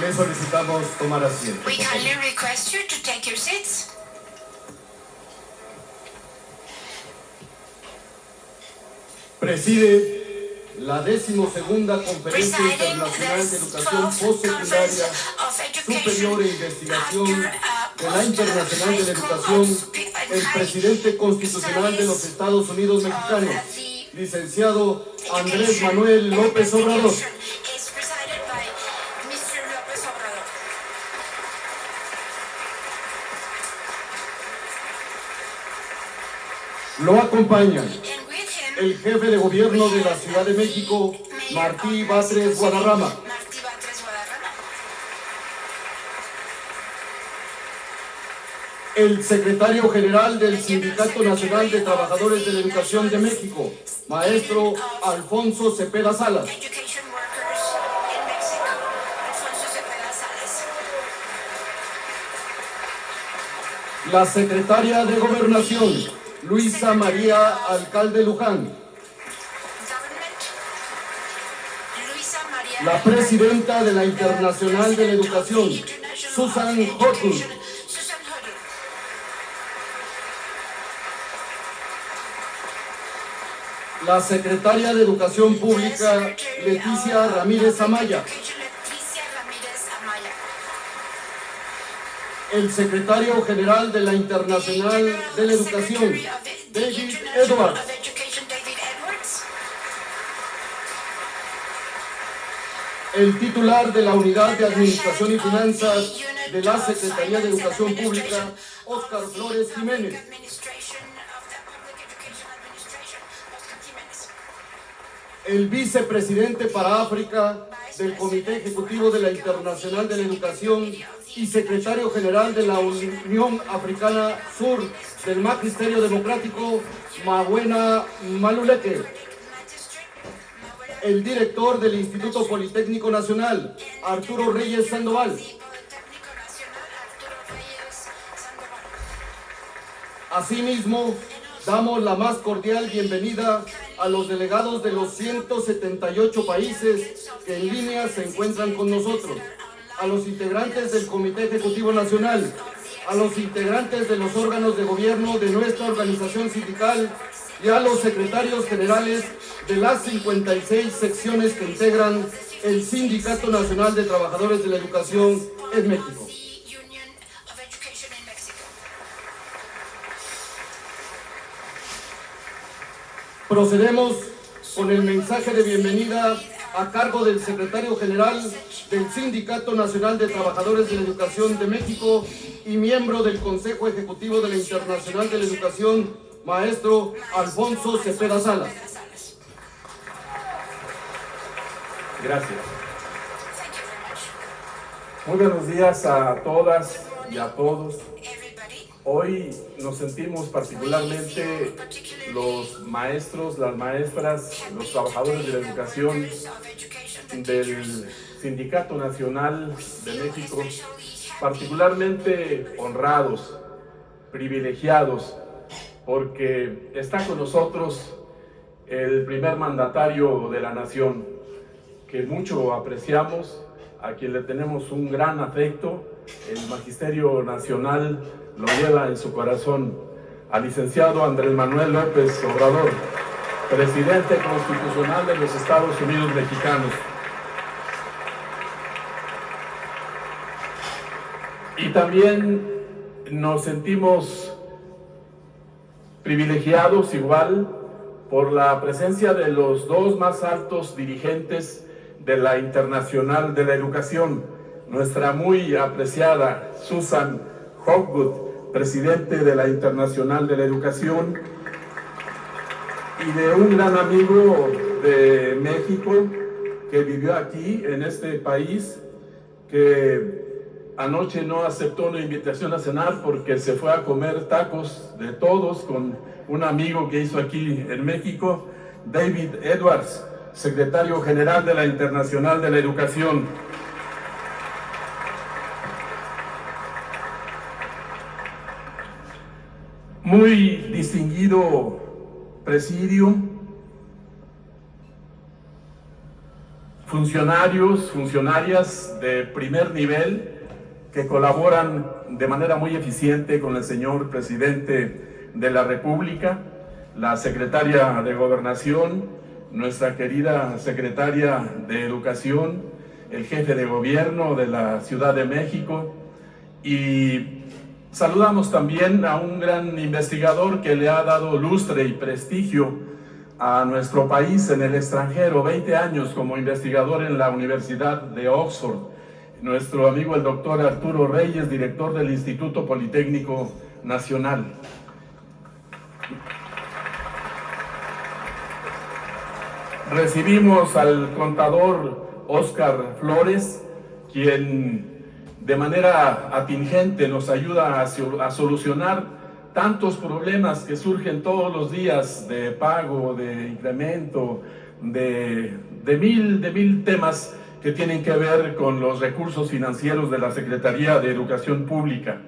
Le solicitamos tomar asiento. We kindly request you to take your seats. Preside la 12ª Conferencia Internacional de Educación Postsecundaria Superior e Investigación de la Internacional de la Educación, el presidente constitucional de los Estados Unidos Mexicanos, licenciado Andrés Manuel López Obrador. Lo acompañan el jefe de gobierno de la Ciudad de México, Martí Batres Guadarrama. El secretario general del Sindicato Nacional de Trabajadores de la Educación de México, maestro Alfonso Cepeda Salas. La secretaria de Gobernación, Luisa María Alcalde Luján. La presidenta de la Internacional de la Educación, Susan Hochul. La secretaria de Educación Pública, Leticia Ramírez Amaya. El secretario general de la Internacional de la Educación, David Edwards. El titular de la Unidad de Administración y Finanzas de la Secretaría de Educación Pública, Óscar Flores Jiménez. El vicepresidente para África del Comité Ejecutivo de la Internacional de la Educación y secretario general de la Unión Africana Sur del Magisterio Democrático, Mawena Maluleke. El director del Instituto Politécnico Nacional, Arturo Reyes Sandoval. Asimismo, damos la más cordial bienvenida a los delegados de los 178 países que en línea se encuentran con nosotros, a los integrantes del Comité Ejecutivo Nacional, a los integrantes de los órganos de gobierno de nuestra organización sindical y a los secretarios generales de las 56 secciones que integran el Sindicato Nacional de Trabajadores de la Educación en México. Procedemos con el mensaje de bienvenida a cargo del secretario general del Sindicato Nacional de Trabajadores de la Educación de México y miembro del Consejo Ejecutivo de la Internacional de la Educación, maestro Alfonso Cepeda Salas. Gracias. Muy buenos días a todas y a todos. Hoy nos sentimos particularmente los maestros, las maestras, los trabajadores de la educación del Sindicato Nacional de México, particularmente honrados, privilegiados, porque está con nosotros el primer mandatario de la nación, que mucho apreciamos, a quien le tenemos un gran afecto. El Magisterio Nacional lo lleva en su corazón, al licenciado Andrés Manuel López Obrador, presidente constitucional de los Estados Unidos mexicanos. Y también nos sentimos privilegiados igual por la presencia de los dos más altos dirigentes de la Internacional de la Educación, nuestra muy apreciada Susan Hochul, presidente de la Internacional de la Educación, y de un gran amigo de México que vivió aquí en este país, que anoche no aceptó una invitación a cenar porque se fue a comer tacos de todos con un amigo que hizo aquí en México, David Edwards, secretario general de la Internacional de la Educación. Muy distinguido presidio, funcionarios, funcionarias de primer nivel que colaboran de manera muy eficiente con el señor presidente de la República, la secretaria de Gobernación, nuestra querida secretaria de Educación, el jefe de gobierno de la Ciudad de México, y saludamos también a un gran investigador que le ha dado lustre y prestigio a nuestro país en el extranjero, 20 años como investigador en la Universidad de Oxford, nuestro amigo el doctor Arturo Reyes, director del Instituto Politécnico Nacional. Recibimos al contador Óscar Flores, quien de manera atingente nos ayuda a solucionar tantos problemas que surgen todos los días de pago, de incremento, de mil temas que tienen que ver con los recursos financieros de la Secretaría de Educación Pública.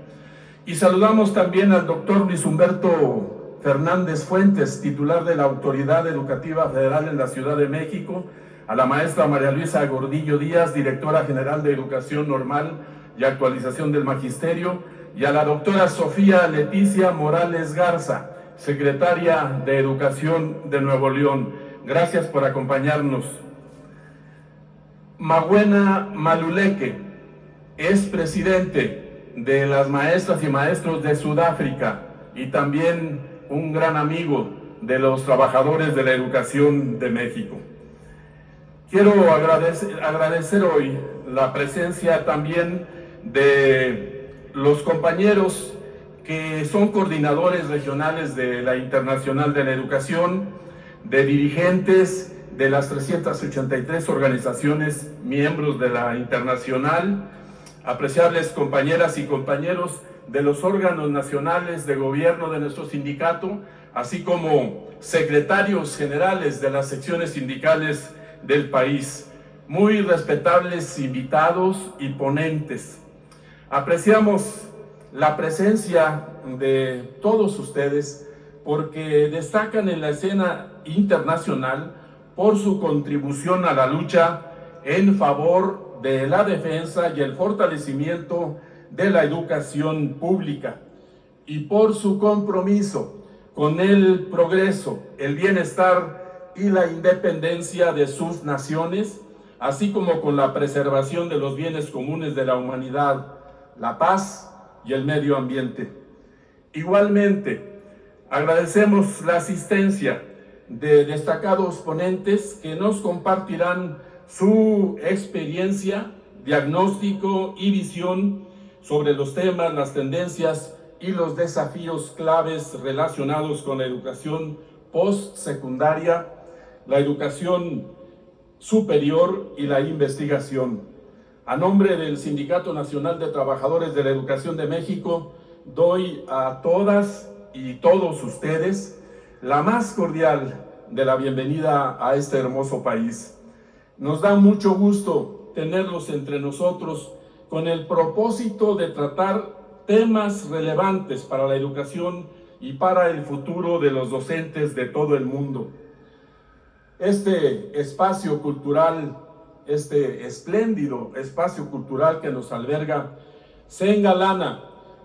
Y saludamos también al doctor Luis Humberto Fernández Fuentes, titular de la Autoridad Educativa Federal en la Ciudad de México, a la maestra María Luisa Gordillo Díaz, directora general de Educación Normal y Actualización del Magisterio, y a la doctora Sofía Leticia Morales Garza, secretaria de Educación de Nuevo León. Gracias por acompañarnos. Maguena Maluleke es presidente de las maestras y maestros de Sudáfrica y también un gran amigo de los trabajadores de la educación de México. Quiero agradecer hoy la presencia también de los compañeros que son coordinadores regionales de la Internacional de la Educación, de dirigentes de las 383 organizaciones miembros de la Internacional, apreciables compañeras y compañeros de los órganos nacionales de gobierno de nuestro sindicato, así como secretarios generales de las secciones sindicales del país, muy respetables invitados y ponentes. Apreciamos la presencia de todos ustedes porque destacan en la escena internacional por su contribución a la lucha en favor de la defensa y el fortalecimiento de la educación pública y por su compromiso con el progreso, el bienestar y la independencia de sus naciones, así como con la preservación de los bienes comunes de la humanidad, la paz y el medio ambiente. Igualmente, agradecemos la asistencia de destacados ponentes que nos compartirán su experiencia, diagnóstico y visión sobre los temas, las tendencias y los desafíos claves relacionados con la educación postsecundaria, la educación superior y la investigación. A nombre del Sindicato Nacional de Trabajadores de la Educación de México, doy a todas y todos ustedes la más cordial de la bienvenida a este hermoso país. Nos da mucho gusto tenerlos entre nosotros con el propósito de tratar temas relevantes para la educación y para el futuro de los docentes de todo el mundo. Este espacio cultural, este espléndido espacio cultural que nos alberga, se engalana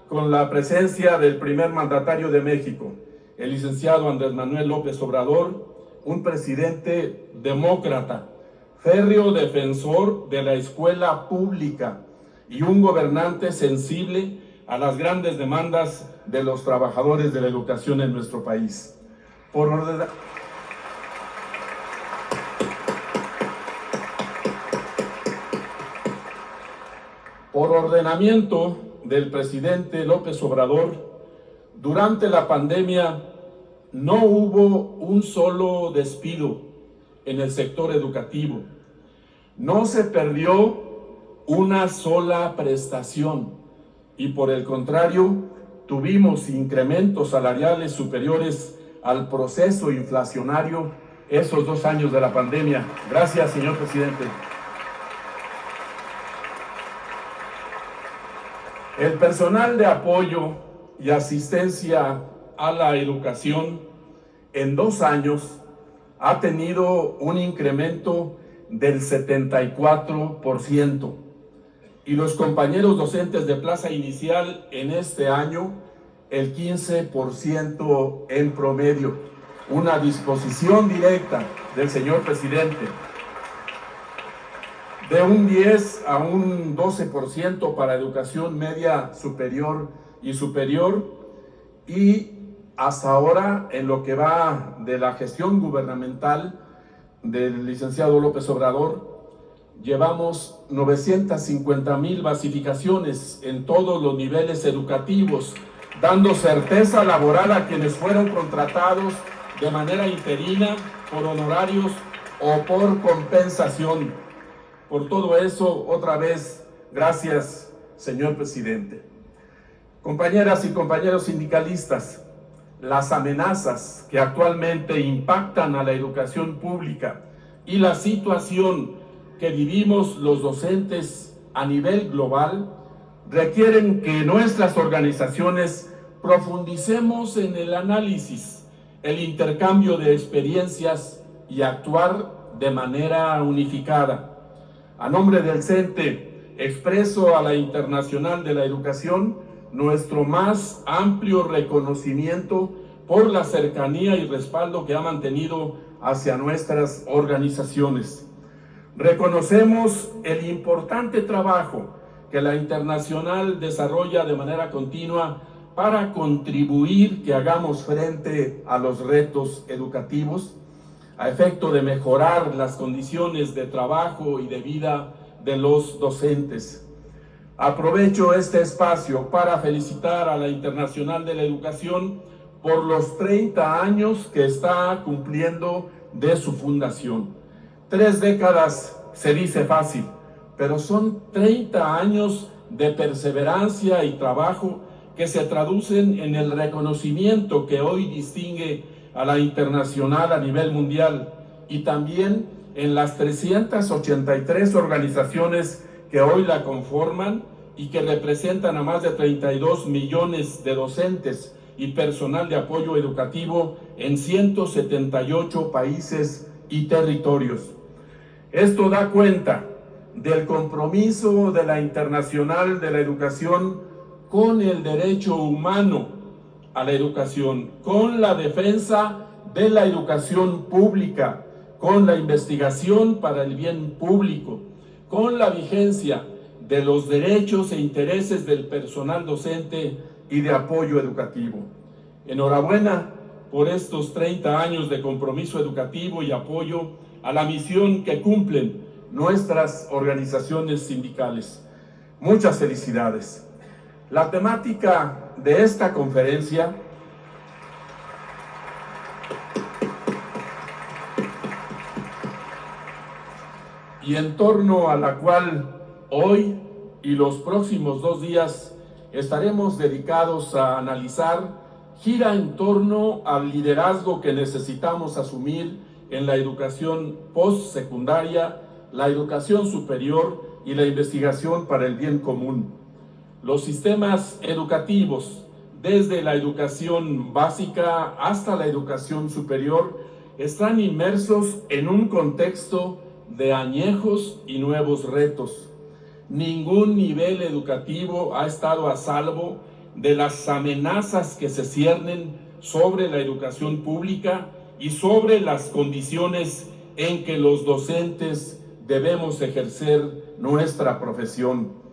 con la presencia del primer mandatario de México, el licenciado Andrés Manuel López Obrador, un presidente demócrata, férreo defensor de la escuela pública y un gobernante sensible a las grandes demandas de los trabajadores de la educación en nuestro país. Por ordenamiento del presidente López Obrador, durante la pandemia no hubo un solo despido en el sector educativo. No se perdió una sola prestación y por el contrario, tuvimos incrementos salariales superiores al proceso inflacionario esos 2 años de la pandemia. Gracias, señor presidente. El personal de apoyo y asistencia a la educación en 2 años ha tenido un incremento del 74%. Y los compañeros docentes de plaza inicial en este año, el 15% en promedio. Una disposición directa del señor presidente. De un 10 a un 12% para educación media superior y superior, y hasta ahora, en lo que va de la gestión gubernamental del licenciado López Obrador, llevamos 950,000 basificaciones en todos los niveles educativos, dando certeza laboral a quienes fueron contratados de manera interina, por honorarios o por compensación. Por todo eso, otra vez, gracias, señor presidente. Compañeras y compañeros sindicalistas, las amenazas que actualmente impactan a la educación pública y la situación que vivimos los docentes a nivel global requieren que nuestras organizaciones profundicemos en el análisis, el intercambio de experiencias y actuar de manera unificada. A nombre del CENTE, expreso a la Internacional de la Educación nuestro más amplio reconocimiento por la cercanía y respaldo que ha mantenido hacia nuestras organizaciones. Reconocemos el importante trabajo que la Internacional desarrolla de manera continua para contribuir que hagamos frente a los retos educativos, a efecto de mejorar las condiciones de trabajo y de vida de los docentes. Aprovecho este espacio para felicitar a la Internacional de la Educación por los 30 años que está cumpliendo de su fundación. 3 décadas se dice fácil, pero son 30 años de perseverancia y trabajo que se traducen en el reconocimiento que hoy distingue a la Internacional a nivel mundial, y también en las 383 organizaciones que hoy la conforman y que representan a más de 32 millones de docentes y personal de apoyo educativo en 178 países y territorios. Esto da cuenta del compromiso de la Internacional de la Educación con el derecho humano a la educación, con la defensa de la educación pública, con la investigación para el bien público, con la vigencia de los derechos e intereses del personal docente y de apoyo educativo. Enhorabuena por estos 30 años de compromiso educativo y apoyo a la misión que cumplen nuestras organizaciones sindicales. Muchas felicidades. La temática de esta conferencia y en torno a la cual hoy y los próximos 2 días estaremos dedicados a analizar, gira en torno al liderazgo que necesitamos asumir en la educación postsecundaria, la educación superior y la investigación para el bien común. Los sistemas educativos, desde la educación básica hasta la educación superior, están inmersos en un contexto de añejos y nuevos retos. Ningún nivel educativo ha estado a salvo de las amenazas que se ciernen sobre la educación pública y sobre las condiciones en que los docentes debemos ejercer nuestra profesión.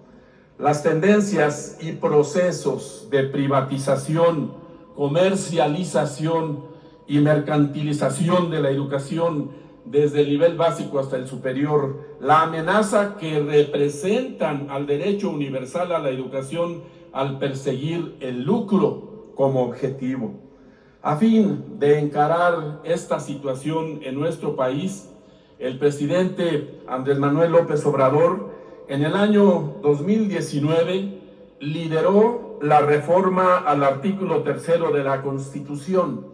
Las tendencias y procesos de privatización, comercialización y mercantilización de la educación desde el nivel básico hasta el superior, la amenaza que representan al derecho universal a la educación al perseguir el lucro como objetivo. A fin de encarar esta situación en nuestro país, el presidente Andrés Manuel López Obrador en el año 2019 lideró la reforma al artículo 3 de la Constitución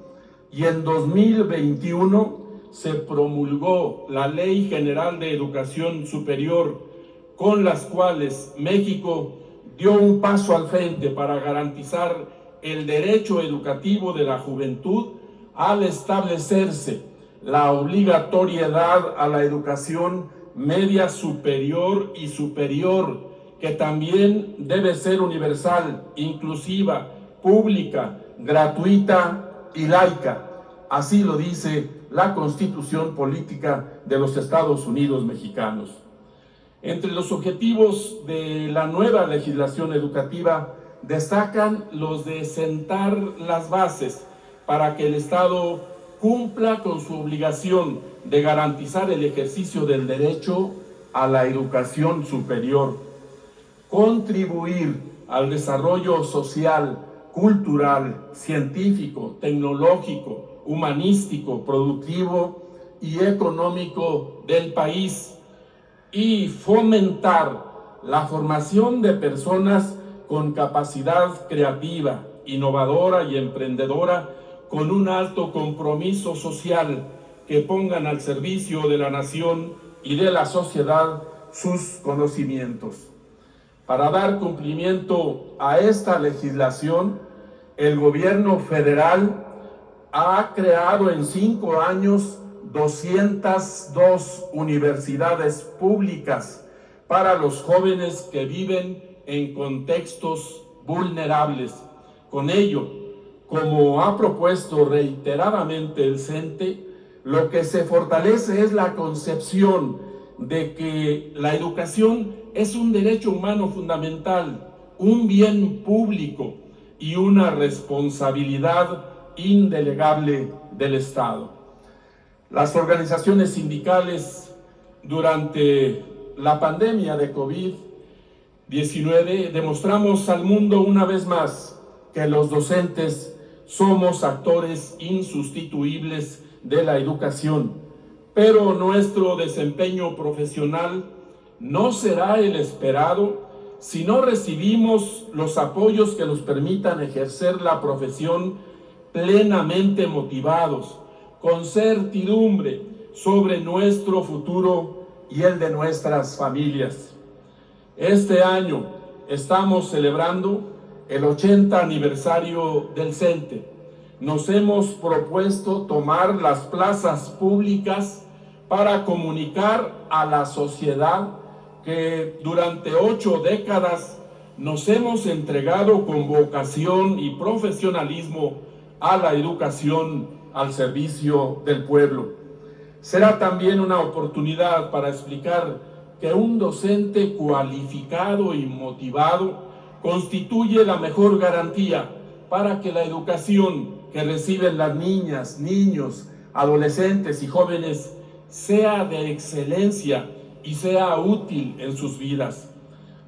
y en 2021 se promulgó la Ley General de Educación Superior, con las cuales México dio un paso al frente para garantizar el derecho educativo de la juventud al establecerse la obligatoriedad a la educación media superior y superior, que también debe ser universal, inclusiva, pública, gratuita y laica. Así lo dice la Constitución Política de los Estados Unidos Mexicanos. Entre los objetivos de la nueva legislación educativa destacan los de sentar las bases para que el Estado cumpla con su obligación de garantizar el ejercicio del derecho a la educación superior, contribuir al desarrollo social, cultural, científico, tecnológico, humanístico, productivo y económico del país, y fomentar la formación de personas con capacidad creativa, innovadora y emprendedora, con un alto compromiso social, que pongan al servicio de la nación y de la sociedad sus conocimientos. Para dar cumplimiento a esta legislación, el gobierno federal ha creado en 5 años 202 universidades públicas para los jóvenes que viven en contextos vulnerables. Con ello, como ha propuesto reiteradamente el CENTE, lo que se fortalece es la concepción de que la educación es un derecho humano fundamental, un bien público y una responsabilidad indelegable del Estado. Las organizaciones sindicales durante la pandemia de COVID-19 demostramos al mundo una vez más que los docentes somos actores insustituibles de la educación, pero nuestro desempeño profesional no será el esperado si no recibimos los apoyos que nos permitan ejercer la profesión plenamente motivados, con certidumbre sobre nuestro futuro y el de nuestras familias. Este año estamos celebrando el 80 aniversario del CENTE. Nos hemos propuesto tomar las plazas públicas para comunicar a la sociedad que durante 8 décadas nos hemos entregado con vocación y profesionalismo a la educación al servicio del pueblo. Será también una oportunidad para explicar que un docente cualificado y motivado constituye la mejor garantía para que la educación que reciben las niñas, niños, adolescentes y jóvenes sea de excelencia y sea útil en sus vidas.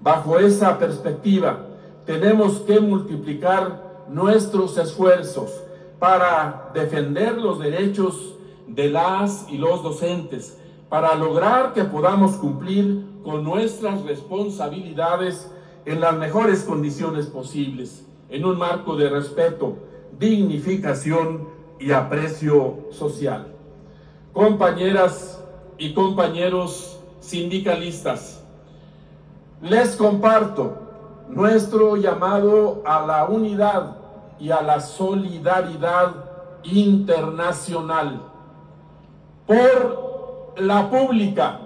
Bajo esa perspectiva, tenemos que multiplicar nuestros esfuerzos para defender los derechos de las y los docentes, para lograr que podamos cumplir con nuestras responsabilidades en las mejores condiciones posibles, en un marco de respeto, dignificación y aprecio social. Compañeras y compañeros sindicalistas, les comparto nuestro llamado a la unidad y a la solidaridad internacional. Por la pública,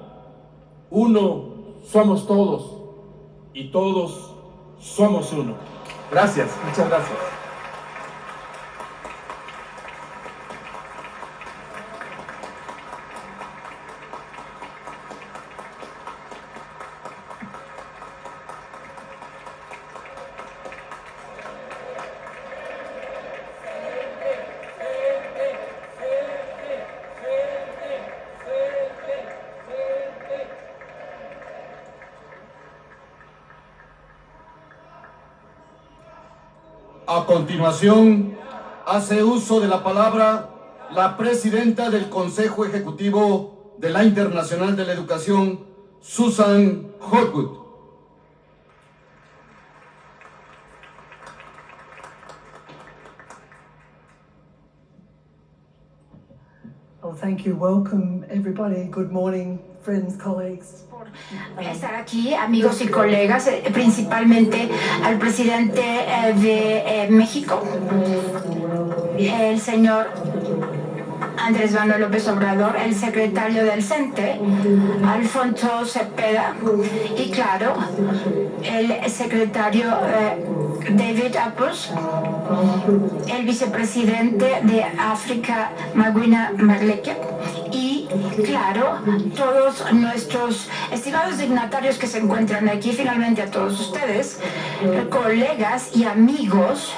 uno somos todos y todos somos uno. Gracias, muchas gracias. A continuación, hace uso de la palabra la presidenta del Consejo Ejecutivo de la Internacional de la Educación, Susan Hogwood. Well, thank you. Welcome, everybody. Good morning, friends, colleagues. Estar aquí, amigos y colegas, principalmente al presidente de México, el señor Andrés Manuel López Obrador, el secretario del CENTE, Alfonso Cepeda, y claro, el secretario David Apples, el vicepresidente de África, Magwina Magleke, y claro, todos nuestros estimados dignatarios que se encuentran aquí, finalmente a todos ustedes, colegas y amigos,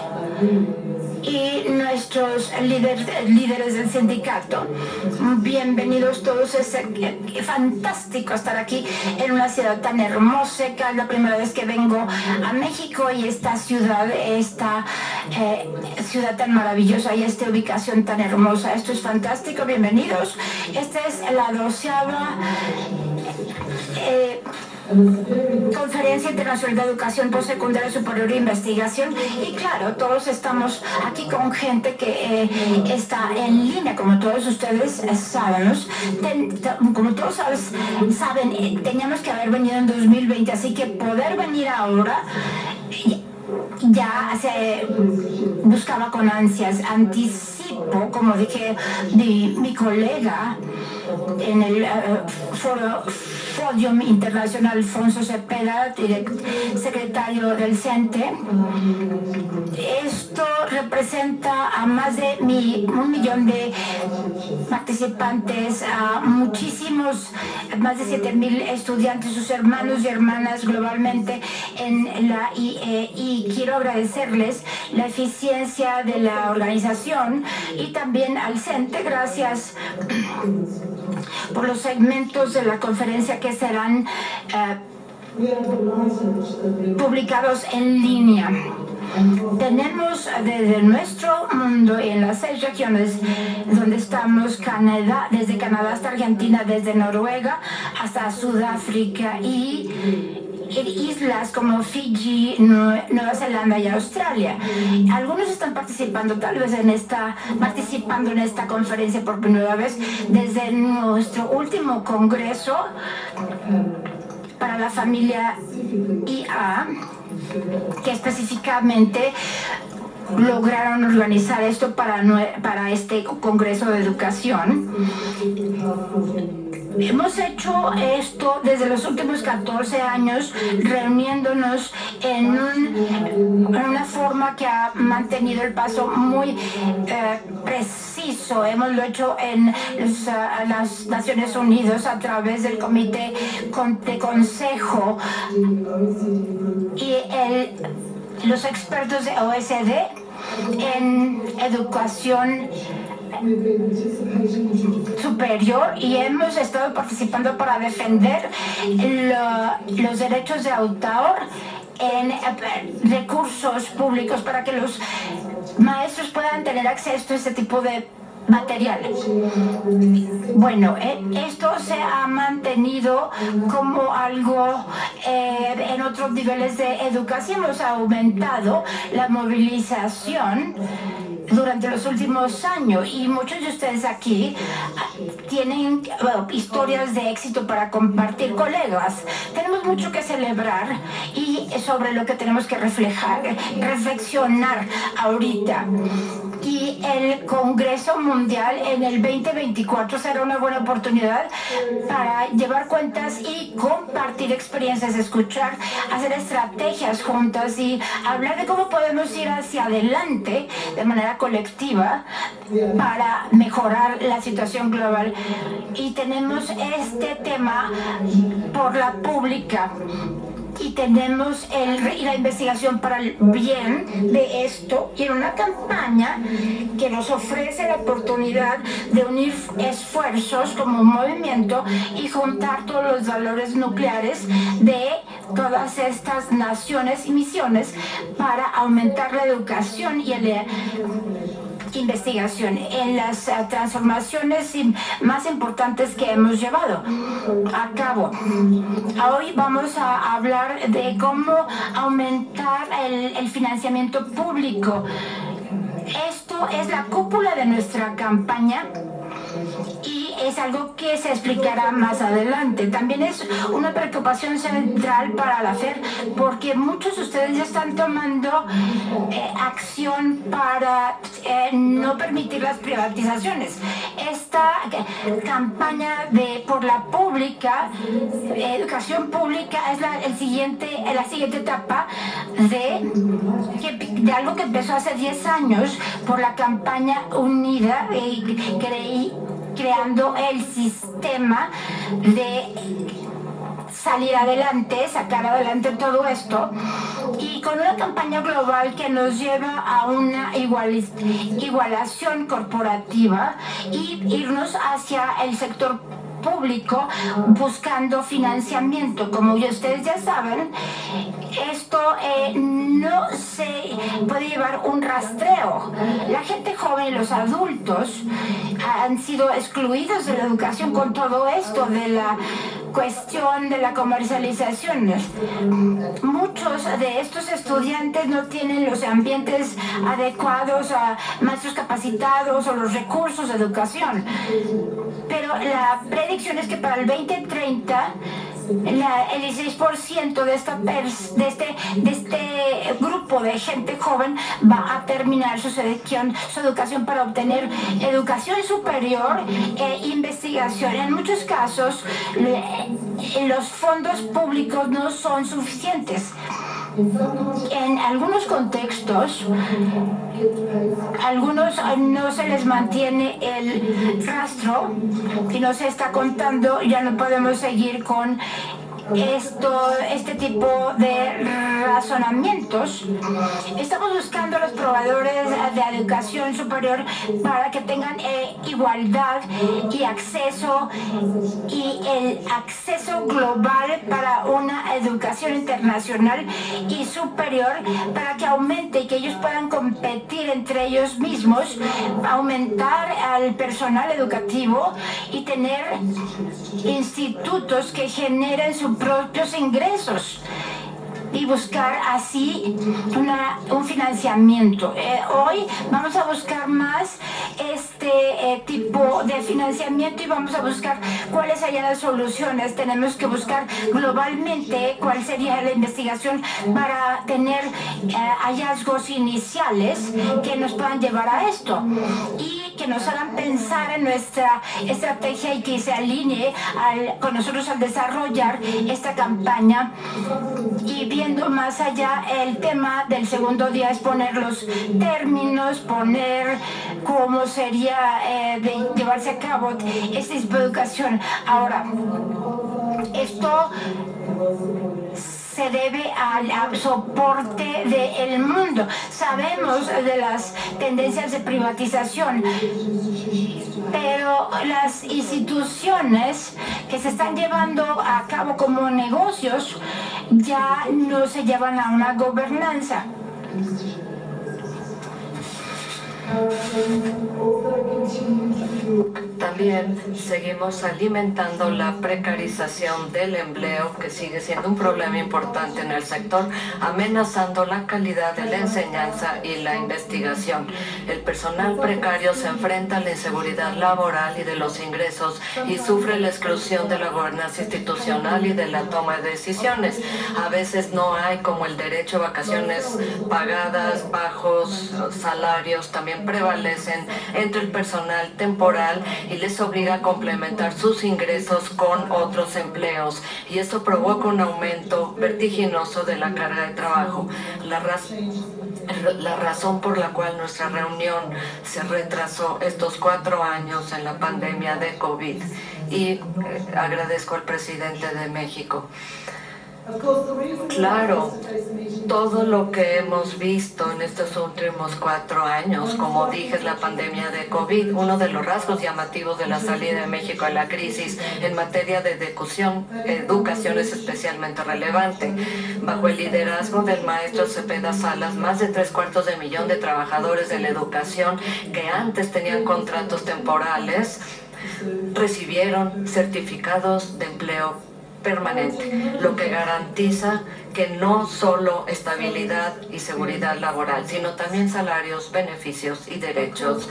y nuestros líderes del sindicato. Bienvenidos todos, es fantástico estar aquí en una ciudad tan hermosa, que es la primera vez que vengo a México, y esta ciudad tan maravillosa y esta ubicación tan hermosa. Esto es fantástico, bienvenidos. Esta es la 12ª Conferencia Internacional de Educación Postsecundaria Superior e Investigación, y claro, todos estamos aquí con gente que está en línea, como todos ustedes sabemos. Como todos saben, teníamos que haber venido en 2020, así que poder venir ahora ya se buscaba con ansias. Anticipo, como dije, mi colega en el Fórum Internacional, Alfonso Cepeda, secretario del CENTE. Esto representa a más de 1 millón de participantes, a muchísimos, más de 7,000 estudiantes, sus hermanos y hermanas globalmente en la IE, y quiero agradecerles la eficiencia de la organización y también al CENTE. Gracias por los segmentos de la conferencia que serán publicados en línea. Tenemos desde nuestro mundo en las 6 regiones donde estamos, desde Canadá hasta Argentina, desde Noruega hasta Sudáfrica, y islas como Fiji, Nueva Zelanda y Australia. Algunos están participando en esta conferencia por primera vez desde nuestro último congreso para la familia IA, que específicamente lograron organizar esto para este Congreso de Educación. Hemos hecho esto desde los últimos 14 años, reuniéndonos en una forma que ha mantenido el paso muy preciso. Hemos lo hecho en las Naciones Unidas a través del Comité de Consejo y los expertos de OECD en educación superior, y hemos estado participando para defender los derechos de autor en recursos públicos para que los maestros puedan tener acceso a este tipo de materiales. Bueno, esto se ha mantenido como algo en otros niveles de educación. Hemos aumentado la movilización durante los últimos años, y muchos de ustedes aquí tienen historias de éxito para compartir. Colegas, tenemos mucho que celebrar y sobre lo que tenemos que reflexionar ahorita. Y el Congreso Mundial en el 2024 será una buena oportunidad para llevar cuentas y compartir experiencias, escuchar, hacer estrategias juntas y hablar de cómo podemos ir hacia adelante de manera colectiva para mejorar la situación global. Y tenemos este tema por la pública, y tenemos la investigación para el bien de esto, y en una campaña que nos ofrece la oportunidad de unir esfuerzos como un movimiento y juntar todos los valores nucleares de todas estas naciones y misiones para aumentar la educación y investigación en las transformaciones más importantes que hemos llevado a cabo. Hoy vamos a hablar de cómo aumentar el financiamiento público. Esto es la cúpula de nuestra campaña, y es algo que se explicará más adelante. También es una preocupación central para la FED porque muchos de ustedes ya están tomando acción para no permitir las privatizaciones. Esta campaña por la pública, educación pública, es la siguiente etapa de algo que empezó hace 10 años por la campaña unida creando el sistema de salir adelante, sacar adelante todo esto, y con una campaña global que nos lleva a una igualación corporativa y irnos hacia el sector público buscando financiamiento. Como ustedes ya saben, esto no se puede llevar un rastreo. La gente joven y los adultos han sido excluidos de la educación con todo esto de la cuestión de la comercialización. Muchos de estos estudiantes no tienen los ambientes adecuados a maestros capacitados o los recursos de educación. Pero la predicción es que para el 2030 el 16% de este grupo de gente joven va a terminar su educación para obtener educación superior e investigación. En muchos casos, los fondos públicos no son suficientes. En algunos contextos, algunos no se les mantiene el rastro y no se está contando, ya no podemos seguir con este tipo de razonamientos. Estamos buscando a los proveedores de educación superior para que tengan igualdad y el acceso global para una educación internacional y superior, para que aumente y que ellos puedan competir entre ellos mismos, aumentar al personal educativo y tener institutos que generen sus propios ingresos y buscar así un financiamiento. Hoy vamos a buscar más este tipo de financiamiento y vamos a buscar cuáles serían las soluciones. Tenemos que buscar globalmente cuál sería la investigación para tener hallazgos iniciales que nos puedan llevar a esto y que nos hagan pensar en nuestra estrategia y que se alinee con nosotros al desarrollar esta campaña. Y viendo más allá, el tema del segundo día es poner los términos, poner cómo sería de llevarse a cabo esta educación. Ahora, esto se debe al soporte del mundo. Sabemos de las tendencias de privatización, pero las instituciones que se están llevando a cabo como negocios ya no se llevan a una gobernanza. También seguimos alimentando la precarización del empleo, que sigue siendo un problema importante en el sector, amenazando la calidad de la enseñanza y la investigación. El personal precario se enfrenta a la inseguridad laboral y de los ingresos y sufre la exclusión de la gobernanza institucional y de la toma de decisiones. A veces no hay como el derecho a vacaciones pagadas, bajos salarios también prevalecen entre el personal temporal y les obliga a complementar sus ingresos con otros empleos, y esto provoca un aumento vertiginoso de la carga de trabajo. La razón por la cual nuestra reunión se retrasó estos 4 años en la pandemia de COVID, y agradezco al presidente de México. Claro, todo lo que hemos visto en estos últimos 4 años, como dije, es la pandemia de COVID. Uno de los rasgos llamativos de la salida de México a la crisis en materia de educación es especialmente relevante. Bajo el liderazgo del maestro Cepeda Salas, más de 3/4 millón de trabajadores de la educación que antes tenían contratos temporales recibieron certificados de empleo permanente, lo que garantiza que no solo estabilidad y seguridad laboral, sino también salarios, beneficios y derechos.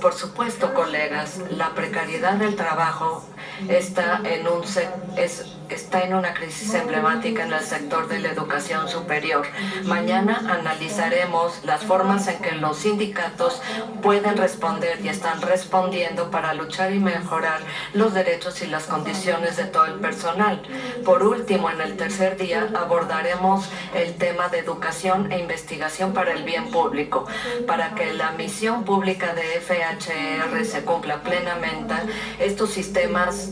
Por supuesto, colegas, la precariedad del trabajo está en una crisis emblemática en el sector de la educación superior. Mañana analizaremos las formas en que los sindicatos pueden responder y están respondiendo para luchar y mejorar los derechos y las condiciones de todo el personal. Por último, en el tercer día abordaremos el tema de educación e investigación para el bien público. Para que la misión pública de FHR se cumpla plenamente, estos sistemas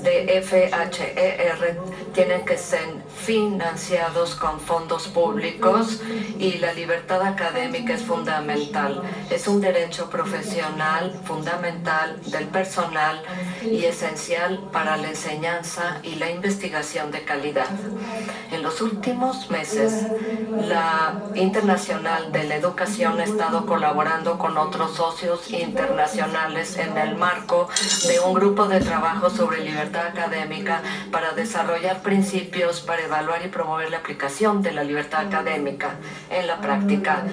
de FHER tienen que ser financiados con fondos públicos y la libertad académica es fundamental. Es un derecho profesional fundamental del personal y esencial para la enseñanza y la investigación de calidad. En los últimos meses, la Internacional de la Educación ha estado colaborando con otros socios internacionales en el marco de un grupo de trabajo sobre libertad académica para desarrollar principios para evaluar y promover la aplicación de la libertad académica en la práctica.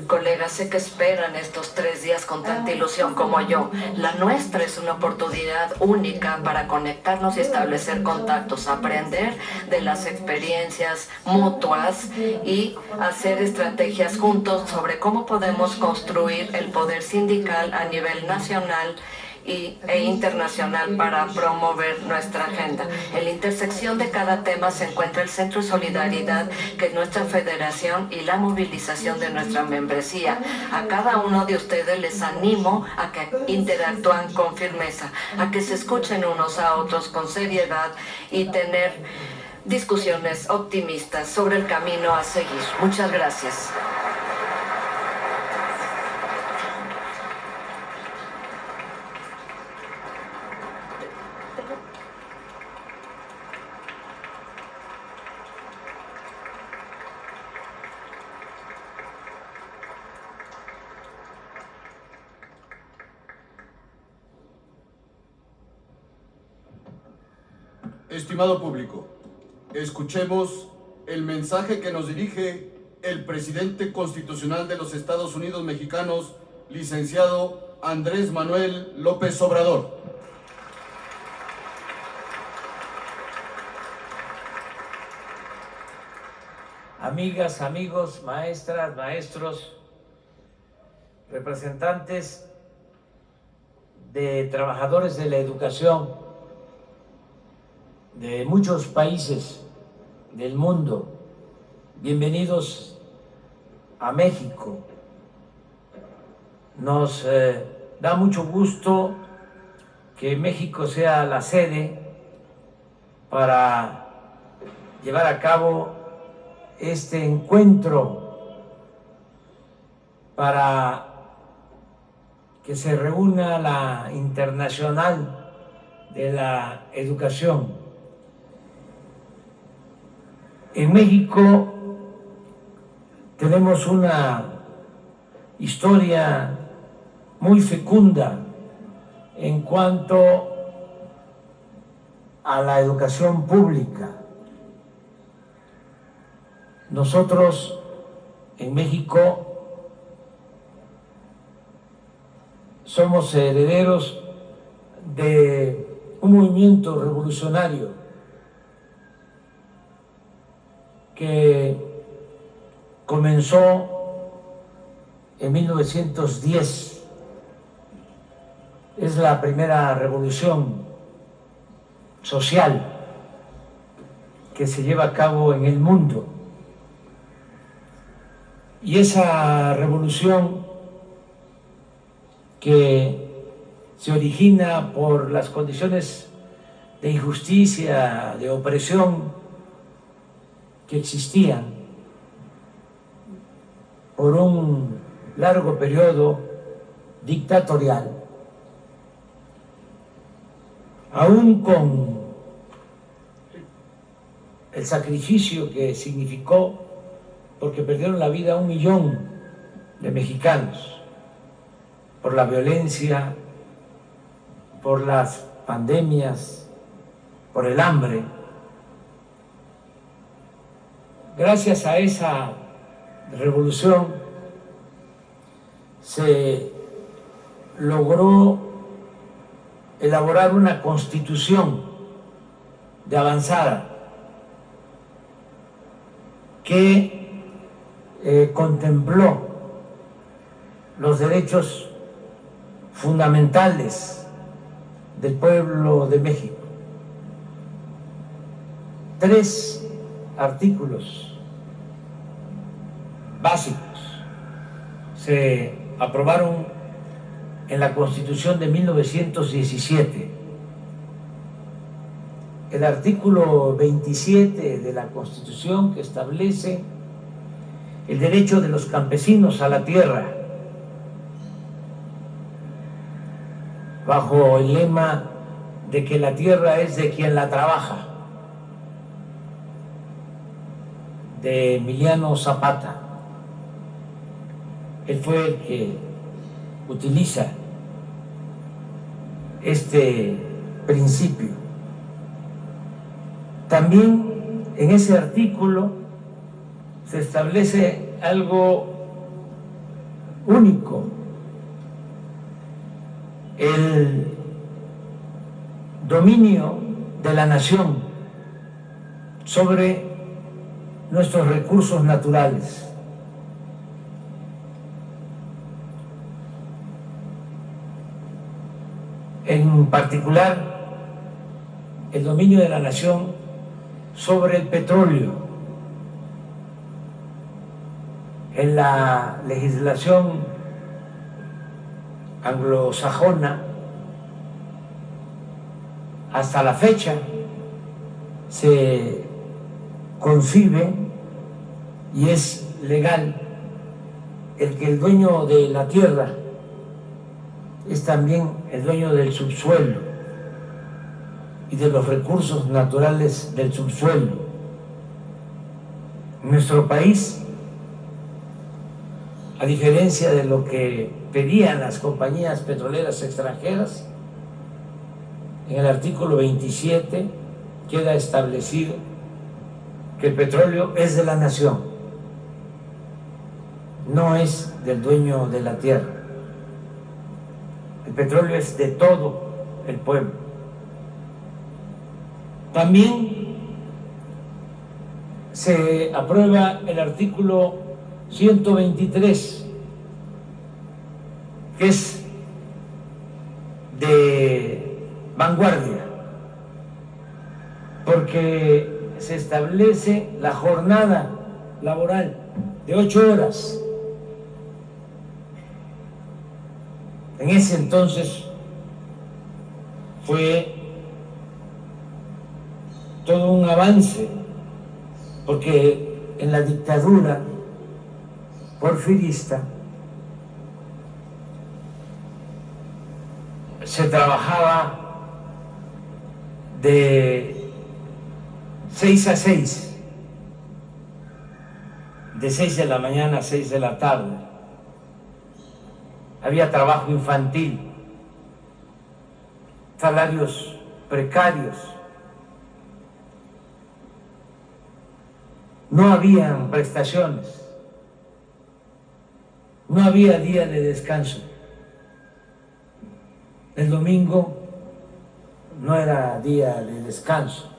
Colegas, sé que esperan estos 3 días con tanta ilusión como yo. La nuestra es una oportunidad única para conectarnos y establecer contactos, aprender de las experiencias mutuas y hacer estrategias juntos sobre cómo podemos construir el poder sindical a nivel nacional e internacional para promover nuestra agenda. En la intersección de cada tema se encuentra el Centro de Solidaridad, que es nuestra federación, y la movilización de nuestra membresía. A cada uno de ustedes les animo a que interactúen con firmeza, a que se escuchen unos a otros con seriedad y tener discusiones optimistas sobre el camino a seguir. Muchas gracias. Estimado público, escuchemos el mensaje que nos dirige el presidente constitucional de los Estados Unidos mexicanos, licenciado Andrés Manuel López Obrador. Amigas, amigos, maestras, maestros, representantes de trabajadores de la educación de muchos países del mundo, bienvenidos a México. Nos da mucho gusto que México sea la sede para llevar a cabo este encuentro, para que se reúna la Internacional de la Educación. En México tenemos una historia muy fecunda en cuanto a la educación pública. Nosotros en México somos herederos de un movimiento revolucionario que comenzó en 1910. Es la primera revolución social que se lleva a cabo en el mundo. Y esa revolución que se origina por las condiciones de injusticia, de opresión que existían por un largo periodo dictatorial, aún con el sacrificio que significó, porque perdieron la vida 1 millón de mexicanos por la violencia, por las pandemias, por el hambre. Gracias a esa revolución se logró elaborar una constitución de avanzada que contempló los derechos fundamentales del pueblo de México. 3 artículos básicos se aprobaron en la Constitución de 1917. El artículo 27 de la Constitución, que establece el derecho de los campesinos a la tierra, bajo el lema de que la tierra es de quien la trabaja, de Emiliano Zapata. Él fue el que utiliza este principio. También en ese artículo se establece algo único: el dominio de la nación sobre nuestros recursos naturales. En particular, el dominio de la nación sobre el petróleo. En la legislación anglosajona, hasta la fecha, se concibe y es legal el que el dueño de la tierra es también el dueño del subsuelo y de los recursos naturales del subsuelo. En nuestro país, a diferencia de lo que pedían las compañías petroleras extranjeras, en el artículo 27 queda establecido que el petróleo es de la nación, no es del dueño de la tierra. El petróleo es de todo el pueblo. También se aprueba el artículo 123, que es de vanguardia, porque se establece la jornada laboral de 8 horas. En ese entonces fue todo un avance, porque en la dictadura porfirista se trabajaba de 6 a 6, de 6 de la mañana a 6 de la tarde. Había trabajo infantil, salarios precarios, no habían prestaciones, no había día de descanso. El domingo no era día de descanso,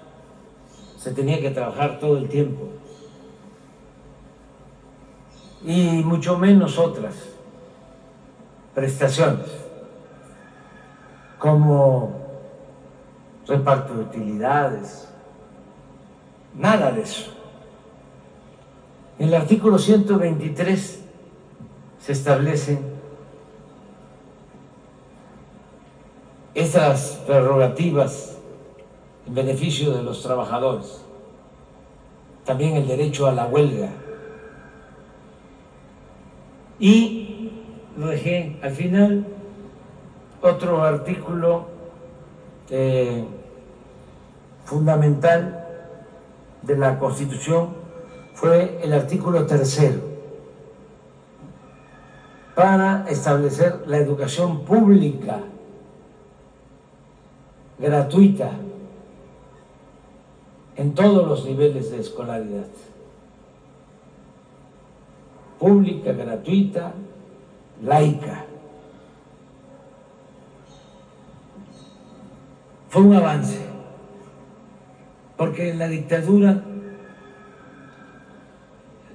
se tenía que trabajar todo el tiempo, y mucho menos otras prestaciones como reparto de utilidades, nada de eso. En el artículo 123 se establecen estas prerrogativas en beneficio de los trabajadores, también el derecho a la huelga. Y lo dejé al final, otro artículo fundamental de la Constitución fue el artículo 3, para establecer la educación pública gratuita en todos los niveles de escolaridad. pública, gratuita, laica. Fue un avance, porque en la dictadura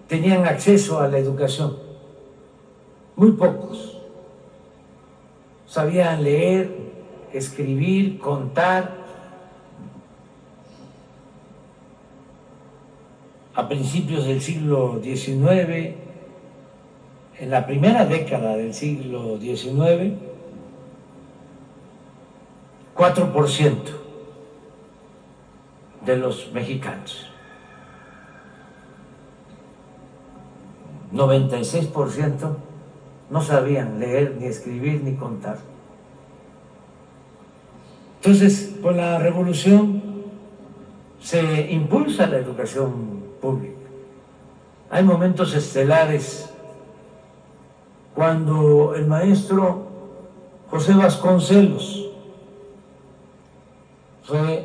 tenían acceso a la educación, muy pocos. Sabían leer, escribir, contar. A principios del siglo XIX, en la primera década del siglo XIX, 4% de los mexicanos, 96% no sabían leer, ni escribir, ni contar. Entonces, con la revolución se impulsa la educación pública. Hay momentos estelares cuando el maestro José Vasconcelos fue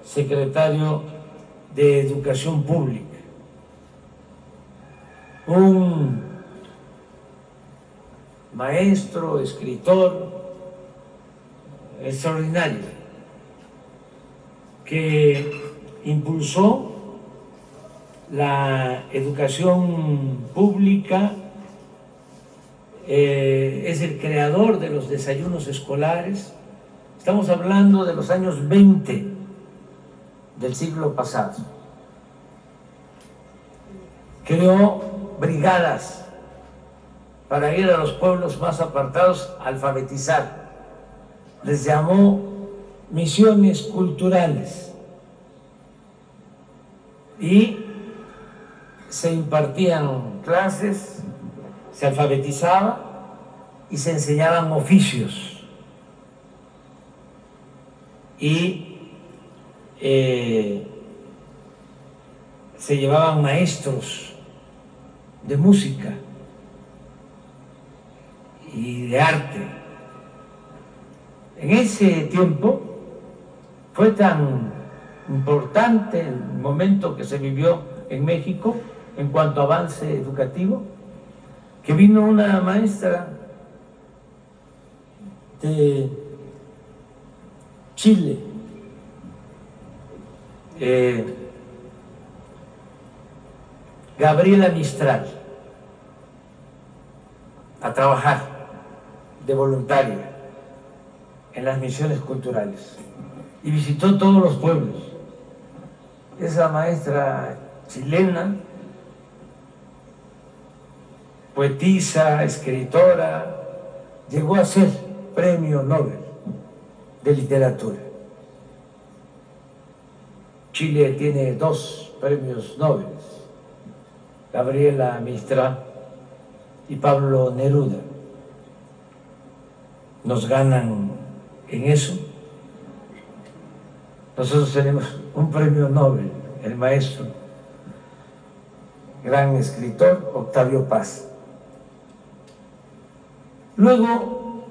secretario de Educación Pública, un maestro, escritor extraordinario que impulsó la educación pública, es el creador de los desayunos escolares. Estamos hablando de los años 20 del siglo pasado. Creó brigadas para ir a los pueblos más apartados a alfabetizar. Les llamó misiones culturales y se impartían clases, se alfabetizaba y se enseñaban oficios. Y se llevaban maestros de música y de arte. En ese tiempo fue tan importante el momento que se vivió en México en cuanto a avance educativo, que vino una maestra de Chile, Gabriela Mistral, a trabajar de voluntaria en las misiones culturales y visitó todos los pueblos. Esa maestra chilena, poetisa, escritora, llegó a ser premio Nobel de literatura. Chile tiene 2 premios Nobel, Gabriela Mistral y Pablo Neruda. Nos ganan en eso. Nosotros tenemos un premio Nobel, el maestro, gran escritor, Octavio Paz. Luego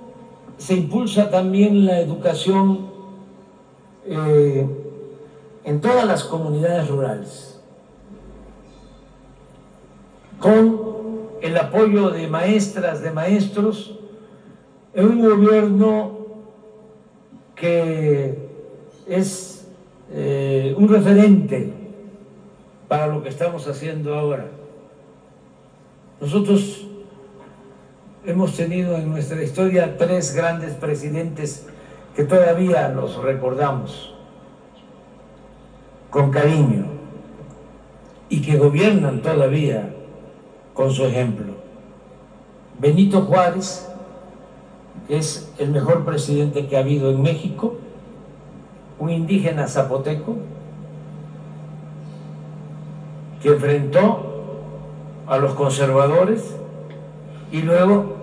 se impulsa también la educación en todas las comunidades rurales, con el apoyo de maestras, de maestros, en un gobierno que es un referente para lo que estamos haciendo ahora. Nosotros hemos tenido en nuestra historia 3 grandes presidentes que todavía los recordamos con cariño y que gobiernan todavía con su ejemplo. Benito Juárez es el mejor presidente que ha habido en México, un indígena zapoteco que enfrentó a los conservadores y luego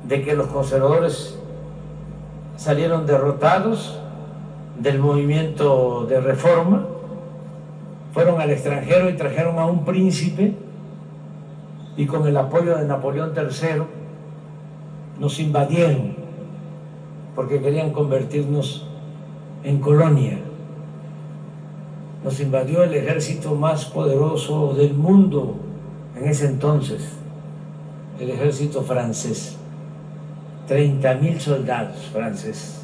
de que los conservadores salieron derrotados del movimiento de reforma, fueron al extranjero y trajeron a un príncipe y con el apoyo de Napoleón III nos invadieron porque querían convertirnos en colonia. Nos invadió el ejército más poderoso del mundo en ese entonces el ejército francés, 30,000 soldados franceses.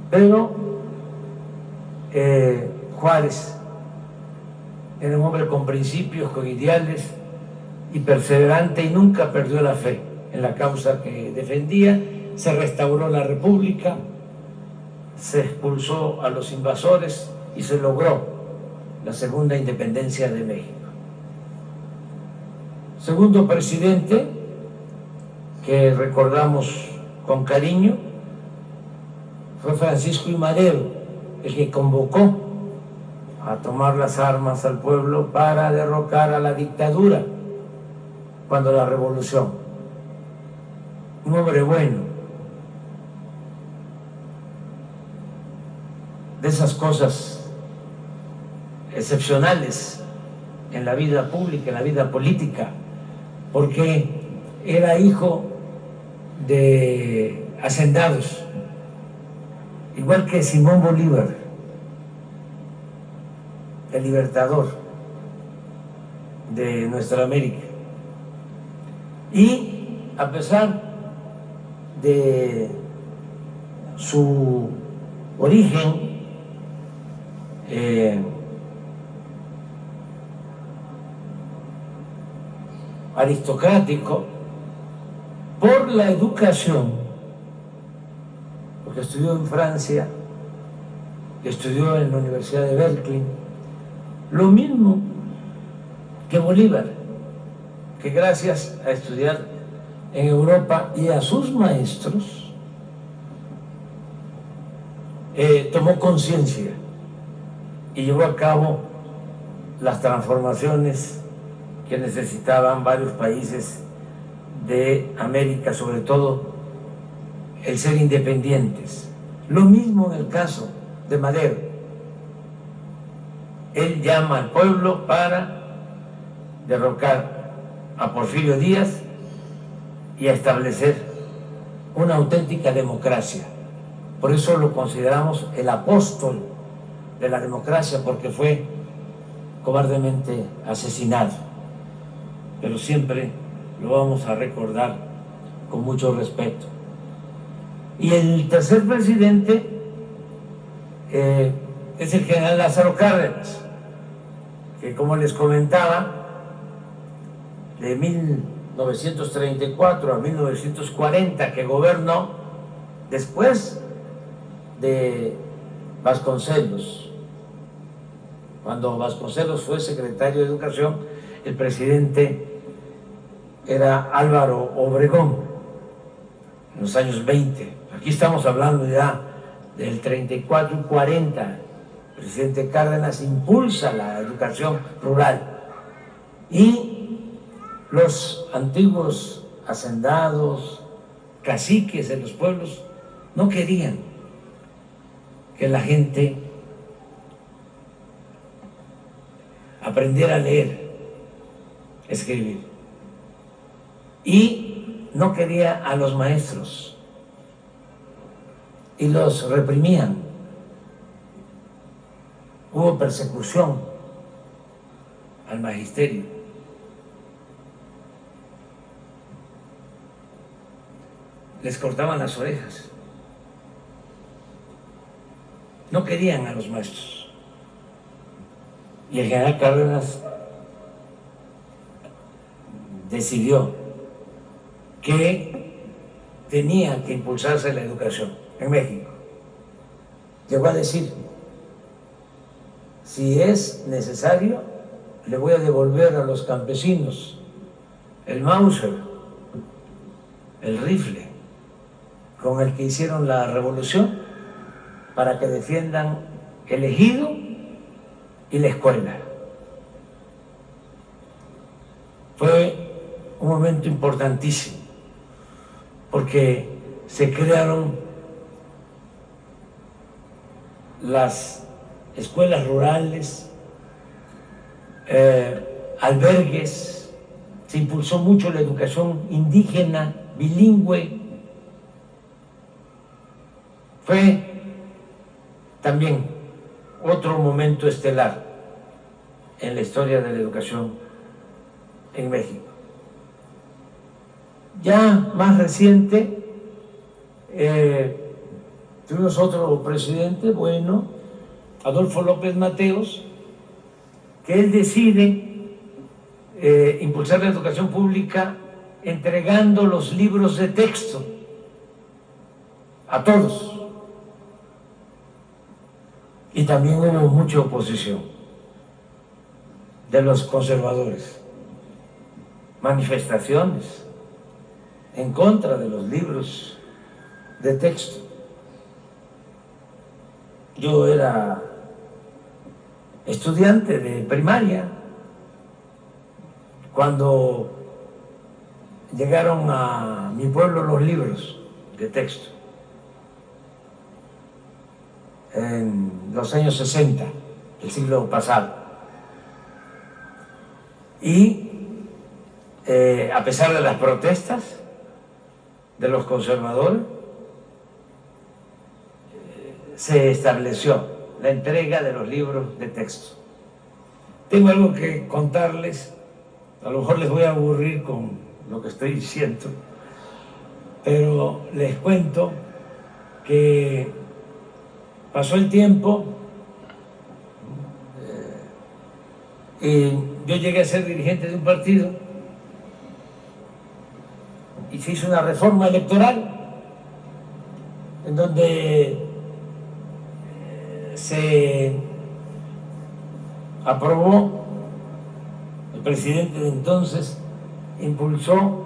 Pero Juárez era un hombre con principios, con ideales y perseverante, y nunca perdió la fe en la causa que defendía. Se restauró la República, se expulsó a los invasores y se logró la segunda independencia de México. Segundo presidente que recordamos con cariño fue Francisco I. Madero, el que convocó a tomar las armas al pueblo para derrocar a la dictadura cuando la revolución. Un hombre bueno. De esas cosas excepcionales en la vida pública, en la vida política, porque era hijo de hacendados, igual que Simón Bolívar, el libertador de nuestra América. Y a pesar de su origen aristocrático, por la educación, porque estudió en Francia, estudió en la Universidad de Berkeley, lo mismo que Bolívar, que gracias a estudiar en Europa y a sus maestros, tomó conciencia y llevó a cabo las transformaciones que necesitaban varios países de América, sobre todo el ser independientes. Lo mismo en el caso de Madero. Él llama al pueblo para derrocar a Porfirio Díaz y a establecer una auténtica democracia. Por eso lo consideramos el apóstol de la democracia, porque fue cobardemente asesinado. Pero siempre lo vamos a recordar con mucho respeto. Y el tercer presidente es el general Lázaro Cárdenas, que, como les comentaba, de 1934 a 1940, que gobernó después de Vasconcelos. Cuando Vasconcelos fue secretario de Educación, el presidente era Álvaro Obregón, en los años 20. Aquí estamos hablando ya del 34 y 40. El presidente Cárdenas impulsa la educación rural. Y los antiguos hacendados, caciques de los pueblos, no querían que la gente aprendiera a leer, escribir. Y no quería a los maestros y los reprimían. Hubo persecución al magisterio. Les cortaban las orejas. No querían a los maestros. Y el general Cárdenas decidió que tenía que impulsarse la educación en México. Llegó a decir: si es necesario, le voy a devolver a los campesinos el Mauser, el rifle con el que hicieron la revolución, para que defiendan el ejido y la escuela. Fue un momento importantísimo, porque se crearon las escuelas rurales, albergues, se impulsó mucho la educación indígena, bilingüe. Fue también otro momento estelar en la historia de la educación en México. Ya más reciente, tuvimos otro presidente, bueno, Adolfo López Mateos, que él decide impulsar la educación pública entregando los libros de texto a todos. Y también hubo mucha oposición de los conservadores, manifestaciones en contra de los libros de texto. Yo era estudiante de primaria cuando llegaron a mi pueblo los libros de texto en los años 60 del siglo pasado. Y a pesar de las protestas de los conservadores, se estableció la entrega de los libros de texto. Tengo algo que contarles, a lo mejor les voy a aburrir con lo que estoy diciendo, pero les cuento que pasó el tiempo y yo llegué a ser dirigente de un partido y se hizo una reforma electoral en donde se aprobó, el presidente de entonces impulsó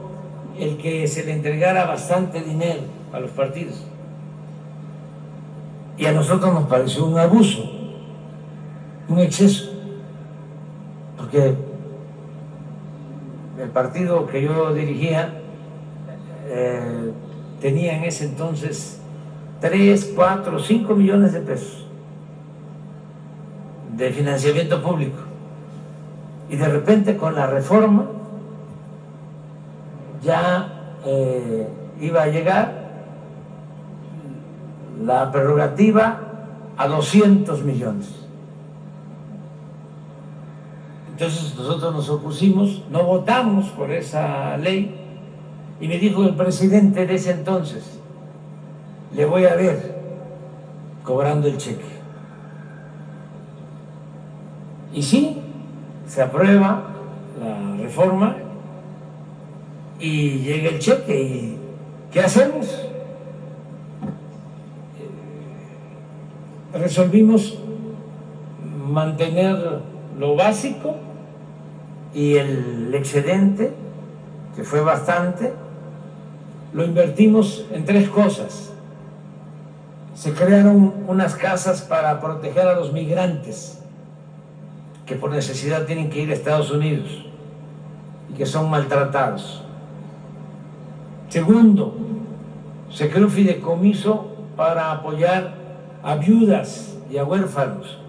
el que se le entregara bastante dinero a los partidos. Y a nosotros nos pareció un abuso, un exceso, porque el partido que yo dirigía tenía en ese entonces 3, 4, 5 millones de pesos de financiamiento público. Y de repente con la reforma ya iba a llegar la prerrogativa a 200 millones. Entonces nosotros nos opusimos, no votamos por esa ley y me dijo el presidente de ese entonces, le voy a ver cobrando el cheque. Y sí, se aprueba la reforma y llega el cheque y ¿qué hacemos? Resolvimos mantener lo básico y el excedente, que fue bastante, lo invertimos en 3 cosas. Se crearon unas casas para proteger a los migrantes que por necesidad tienen que ir a Estados Unidos y que son maltratados. Segundo, se creó un fideicomiso para apoyar a viudas y a huérfanos,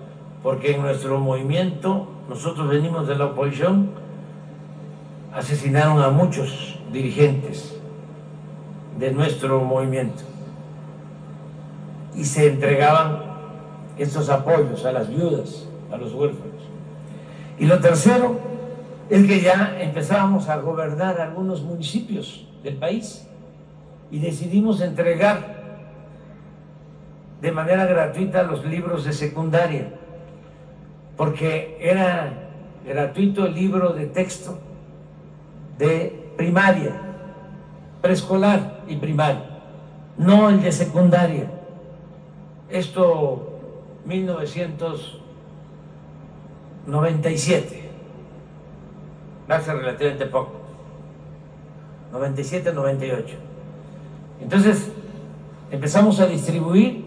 porque en nuestro movimiento, nosotros venimos de la oposición, asesinaron a muchos dirigentes de nuestro movimiento y se entregaban estos apoyos a las viudas, a los huérfanos. Y lo tercero es que ya empezábamos a gobernar algunos municipios del país y decidimos entregar de manera gratuita los libros de secundaria, porque era gratuito el libro de texto de primaria, preescolar y primaria, no el de secundaria. Esto 1997, hace relativamente poco, 97, 98. Entonces empezamos a distribuir,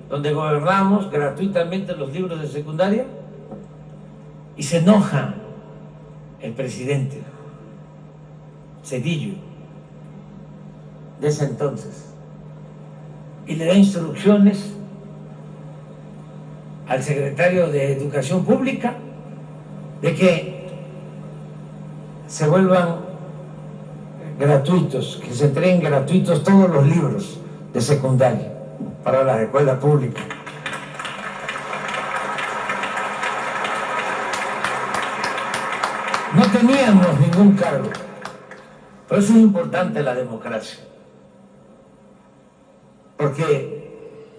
donde gobernamos gratuitamente los libros de secundaria, y se enoja el presidente Zedillo de ese entonces y le da instrucciones al secretario de Educación Pública de que se vuelvan gratuitos, que se entreguen gratuitos todos los libros de secundaria para las escuelas públicas. No teníamos ningún cargo. Por eso es importante la democracia. Porque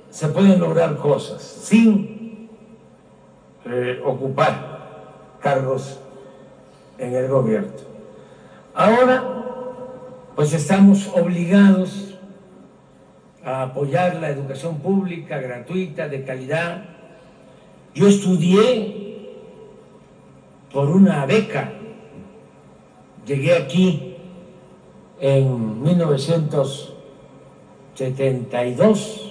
se pueden lograr cosas sin ocupar cargos en el gobierno. Ahora, pues estamos obligados a apoyar la educación pública, gratuita, de calidad. Yo estudié por una beca. Llegué aquí en 1972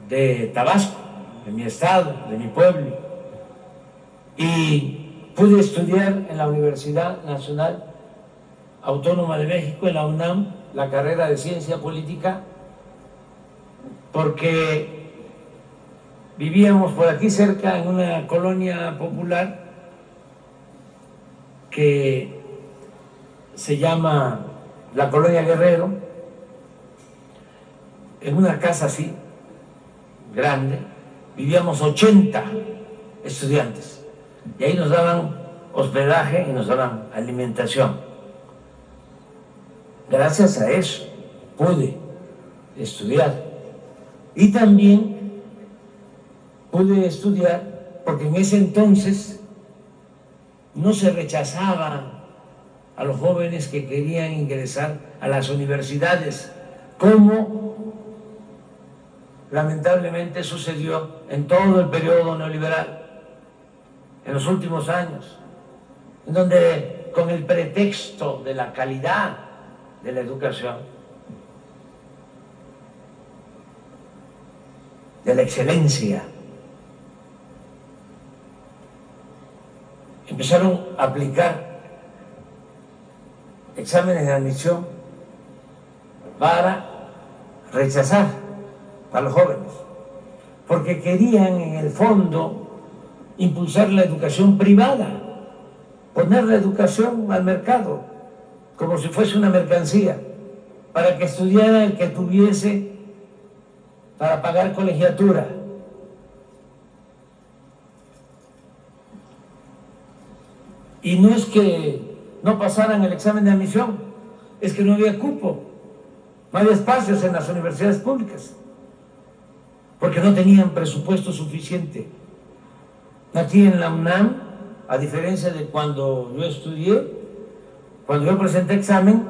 de Tabasco, de mi estado, de mi pueblo, y pude estudiar en la Universidad Nacional Autónoma de México, en la UNAM, la carrera de Ciencia Política, porque vivíamos por aquí cerca en una colonia popular que se llama la Colonia Guerrero, en una casa así, grande, vivíamos 80 estudiantes y ahí nos daban hospedaje y nos daban alimentación. Gracias a eso pude estudiar y también pude estudiar porque en ese entonces no se rechazaba a los jóvenes que querían ingresar a las universidades, como lamentablemente sucedió en todo el periodo neoliberal, en los últimos años, en donde con el pretexto de la calidad de la educación, de la excelencia, empezaron a aplicar exámenes de admisión para rechazar a los jóvenes, porque querían en el fondo impulsar la educación privada, poner la educación al mercado, como si fuese una mercancía, para que estudiara el que tuviese para pagar colegiatura. Y no es que no pasaran el examen de admisión, es que no había cupo, no había espacios en las universidades públicas, porque no tenían presupuesto suficiente. Aquí en la UNAM, a diferencia de cuando yo estudié, cuando yo presenté examen,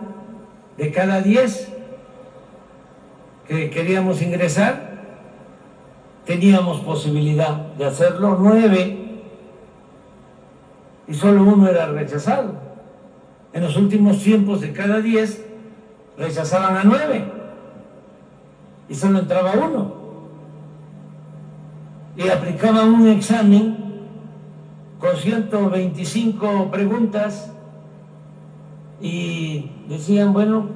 de cada 10 que queríamos ingresar, teníamos posibilidad de hacerlo, 9, y solo 1 era rechazado. En los últimos tiempos, de cada 10, rechazaban a 9, y solo entraba 1. Y aplicaban un examen con 125 preguntas, y decían, bueno,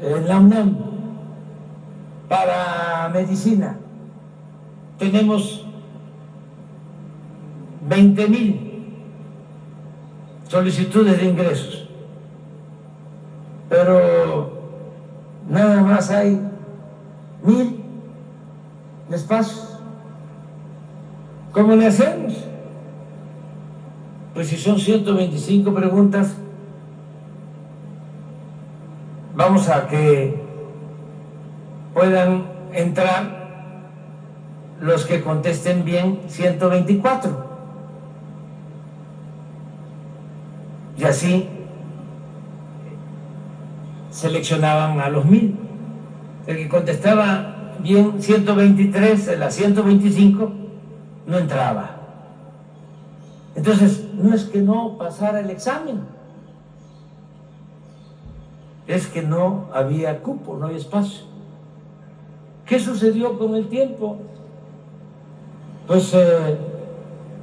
en la UNAM, para medicina, tenemos 20,000 solicitudes de ingresos, pero nada más hay 1,000 espacios. ¿Cómo le hacemos? Pues si son 125 preguntas, vamos a que puedan entrar los que contesten bien 124. Y así seleccionaban a los 1,000. El que contestaba bien 123 de las 125 no entraba. Entonces, no es que no pasara el examen, es que no había cupo, no había espacio. ¿Qué sucedió con el tiempo? Pues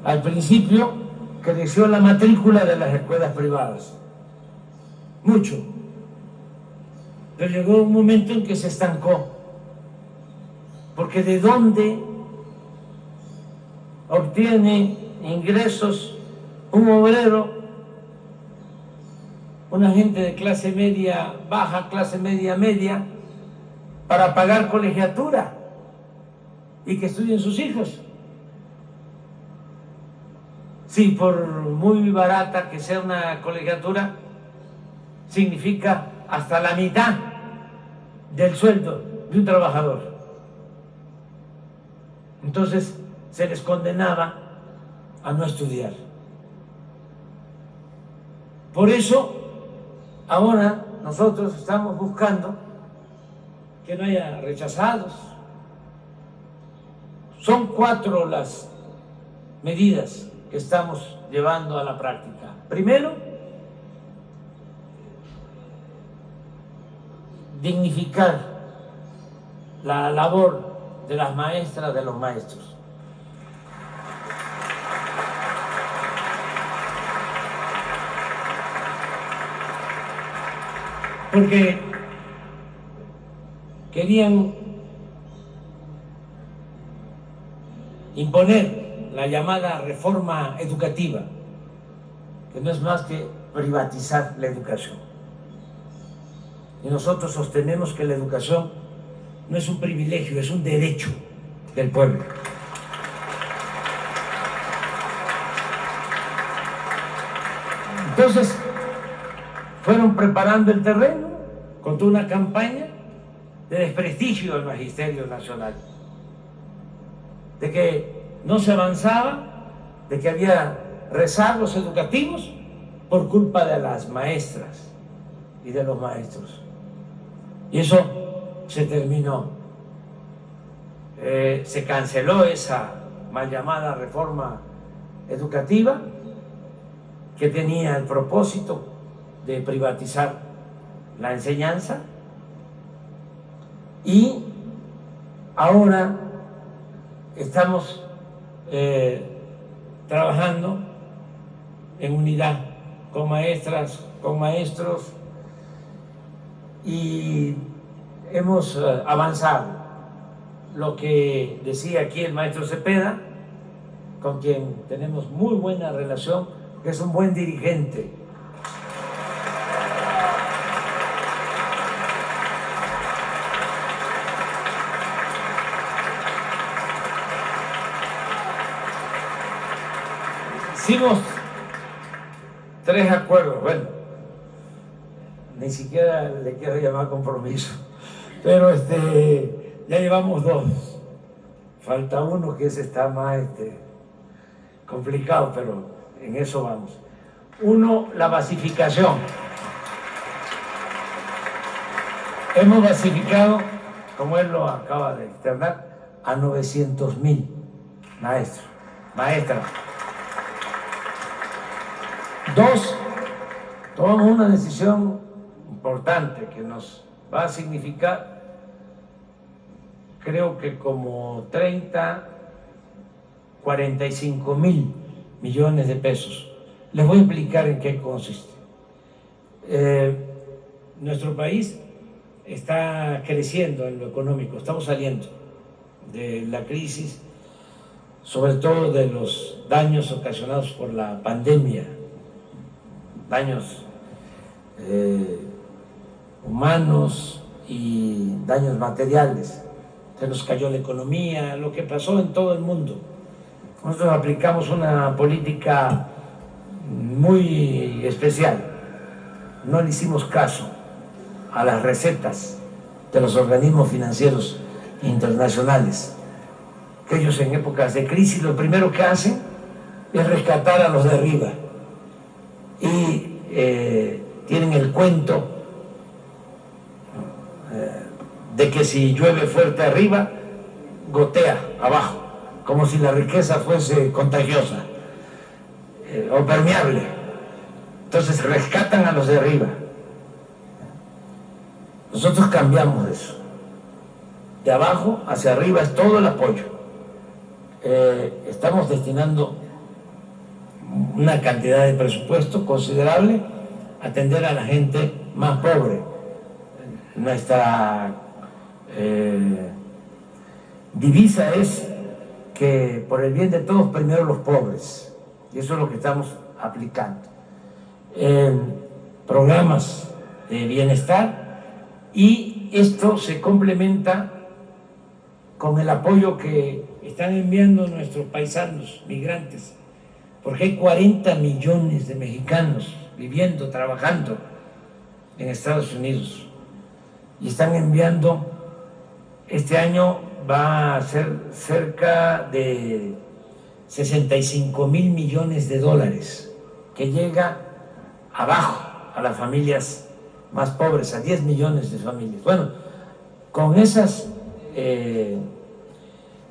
al principio creció la matrícula de las escuelas privadas, mucho, pero llegó un momento en que se estancó, porque ¿de dónde obtiene ingresos un obrero, una gente de clase media baja, clase media media, para pagar colegiatura y que estudien sus hijos? Sí, por muy barata que sea una colegiatura, significa hasta la mitad del sueldo de un trabajador. Entonces se les condenaba a no estudiar. Por eso ahora nosotros estamos buscando que no haya rechazados. Son 4 las medidas que estamos llevando a la práctica. Primero, dignificar la labor de las maestras, de los maestros. Porque querían imponer la llamada reforma educativa, que no es más que privatizar la educación. Y nosotros sostenemos que la educación no es un privilegio, es un derecho del pueblo. Entonces, fueron preparando el terreno con toda una campaña de desprestigio del Magisterio Nacional, de que no se avanzaba, de que había rezagos educativos por culpa de las maestras y de los maestros. Y eso se terminó. Se canceló esa mal llamada reforma educativa que tenía el propósito de privatizar la enseñanza, y ahora estamos trabajando en unidad con maestras, con maestros, y hemos avanzado. Lo que decía aquí el maestro Cepeda, con quien tenemos muy buena relación, que es un buen dirigente. Hicimos 3 acuerdos, bueno, ni siquiera le quiero llamar compromiso, pero ya llevamos 2, falta uno que ese está más complicado, pero en eso vamos. Uno, la basificación. Hemos basificado, como él lo acaba de externar, a 900,000 maestros, maestras. 2, tomamos una decisión importante que nos va a significar, creo que como 45,000 millones de pesos. Les voy a explicar en qué consiste. Nuestro país está creciendo en lo económico, estamos saliendo de la crisis, sobre todo de los daños ocasionados por la pandemia, daños humanos y daños materiales. Se nos cayó la economía, lo que pasó en todo el mundo. Nosotros aplicamos una política muy especial. No le hicimos caso a las recetas de los organismos financieros internacionales, que ellos en épocas de crisis lo primero que hacen es rescatar a los de arriba. Y tienen el cuento de que si llueve fuerte arriba, gotea abajo, como si la riqueza fuese contagiosa o permeable. Entonces rescatan a los de arriba. Nosotros cambiamos eso. De abajo hacia arriba es todo el apoyo. Estamos destinando una cantidad de presupuesto considerable a atender a la gente más pobre. Nuestra divisa es que por el bien de todos, primero los pobres, y eso es lo que estamos aplicando. Programas de bienestar, y esto se complementa con el apoyo que están enviando nuestros paisanos migrantes porque hay 40 millones de mexicanos viviendo, trabajando en Estados Unidos y están enviando, este año va a ser cerca de 65,000 millones de dólares que llega abajo a las familias más pobres, a 10 millones de familias. Bueno, con esas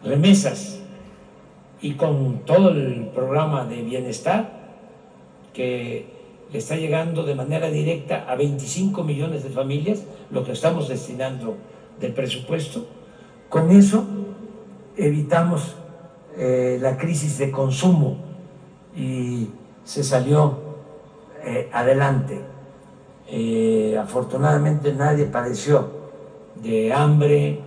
remesas y con todo el programa de bienestar que le está llegando de manera directa a 25 millones de familias, lo que estamos destinando del presupuesto, con eso evitamos la crisis de consumo y se salió adelante. Afortunadamente nadie padeció de hambre,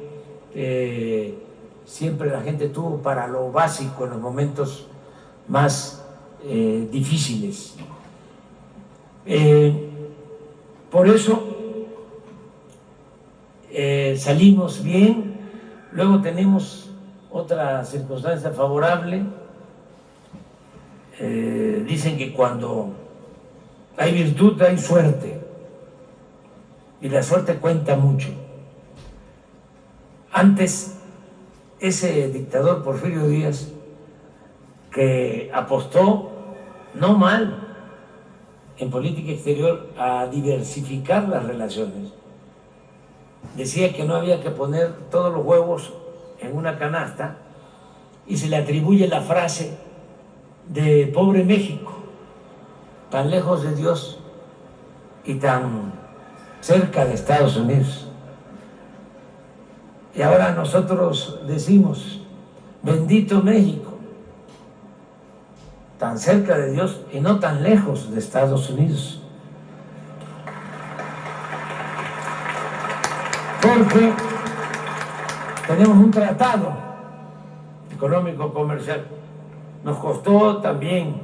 siempre la gente tuvo para lo básico en los momentos más difíciles. Por eso salimos bien. Luego tenemos otra circunstancia favorable. Dicen que cuando hay virtud hay suerte, y la suerte cuenta mucho. Antes, ese dictador Porfirio Díaz, que apostó no mal en política exterior a diversificar las relaciones, decía que no había que poner todos los huevos en una canasta, y se le atribuye la frase de pobre México, tan lejos de Dios y tan cerca de Estados Unidos. Y ahora nosotros decimos, bendito México, tan cerca de Dios y no tan lejos de Estados Unidos. Porque tenemos un tratado económico comercial. Nos costó también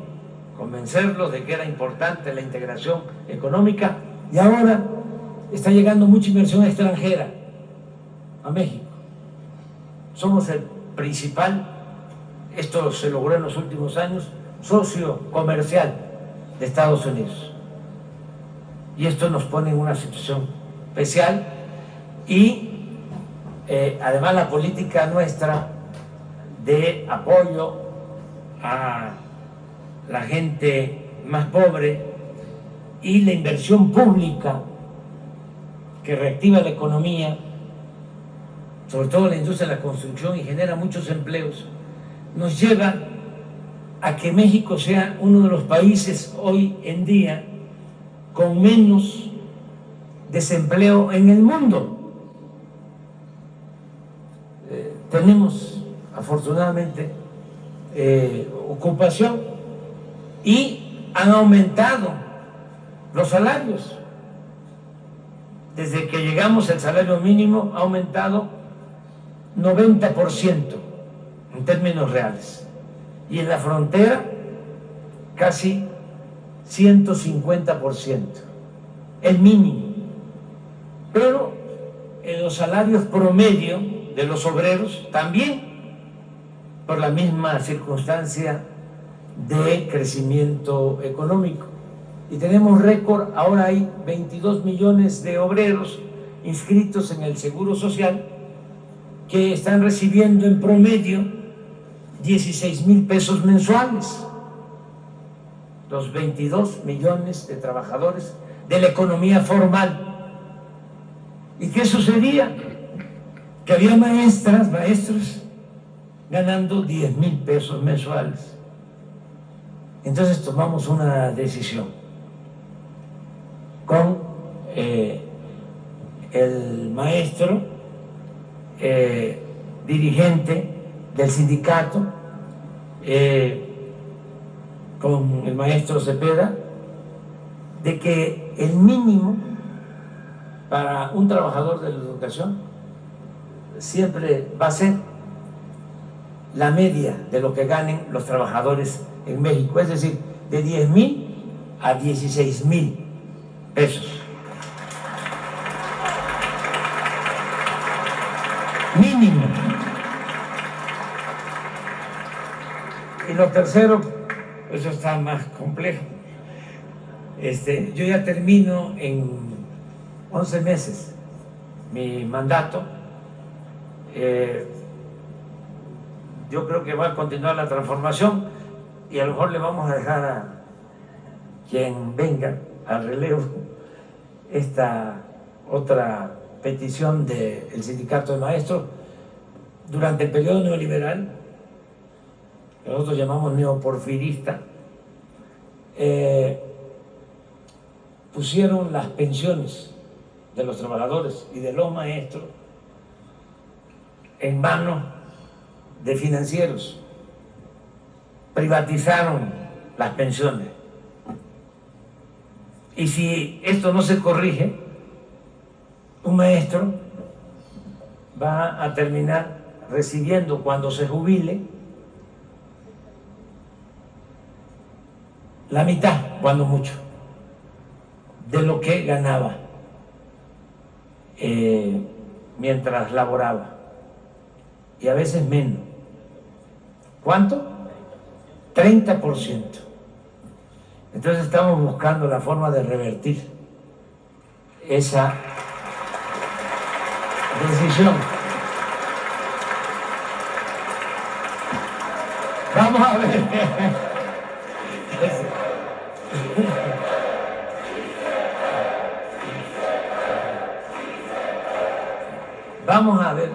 convencerlos de que era importante la integración económica, y ahora está llegando mucha inversión extranjera a México. Somos el principal, esto se logró en los últimos años, socio comercial de Estados Unidos. Y esto nos pone en una situación especial, y además la política nuestra de apoyo a la gente más pobre y la inversión pública que reactiva la economía, sobre todo la industria de la construcción, y genera muchos empleos, nos lleva a que México sea uno de los países hoy en día con menos desempleo en el mundo. Tenemos afortunadamente ocupación, y han aumentado los salarios. Desde que llegamos, el salario mínimo ha aumentado 90% en términos reales, y en la frontera casi 150%, el mínimo. Pero en los salarios promedio de los obreros también, por la misma circunstancia de crecimiento económico. Y tenemos récord, ahora hay 22 millones de obreros inscritos en el Seguro Social, que están recibiendo en promedio 16,000 pesos mensuales. Los 22 millones de trabajadores de la economía formal. ¿Y qué sucedía? Que había maestros ganando 10,000 pesos mensuales. Entonces tomamos una decisión con el maestro, dirigente del sindicato, con el maestro Cepeda, de que el mínimo para un trabajador de la educación siempre va a ser la media de lo que ganen los trabajadores en México, es decir, de 10,000 a 16,000 pesos. Mínimo. Y lo tercero, eso está más complejo. Yo ya termino en 11 meses mi mandato. Yo creo que va a continuar la transformación y a lo mejor le vamos a dejar a quien venga al relevo esta otra petición del sindicato de maestros. Durante el periodo neoliberal, que nosotros llamamos neoporfirista, pusieron las pensiones de los trabajadores y de los maestros en manos de financieros, privatizaron las pensiones. Y si esto no se corrige, un maestro va a terminar recibiendo cuando se jubile la mitad, cuando mucho, de lo que ganaba mientras laboraba, y a veces menos. ¿Cuánto? 30%. Entonces estamos buscando la forma de revertir esa decisión. Vamos a ver. Vamos a ver,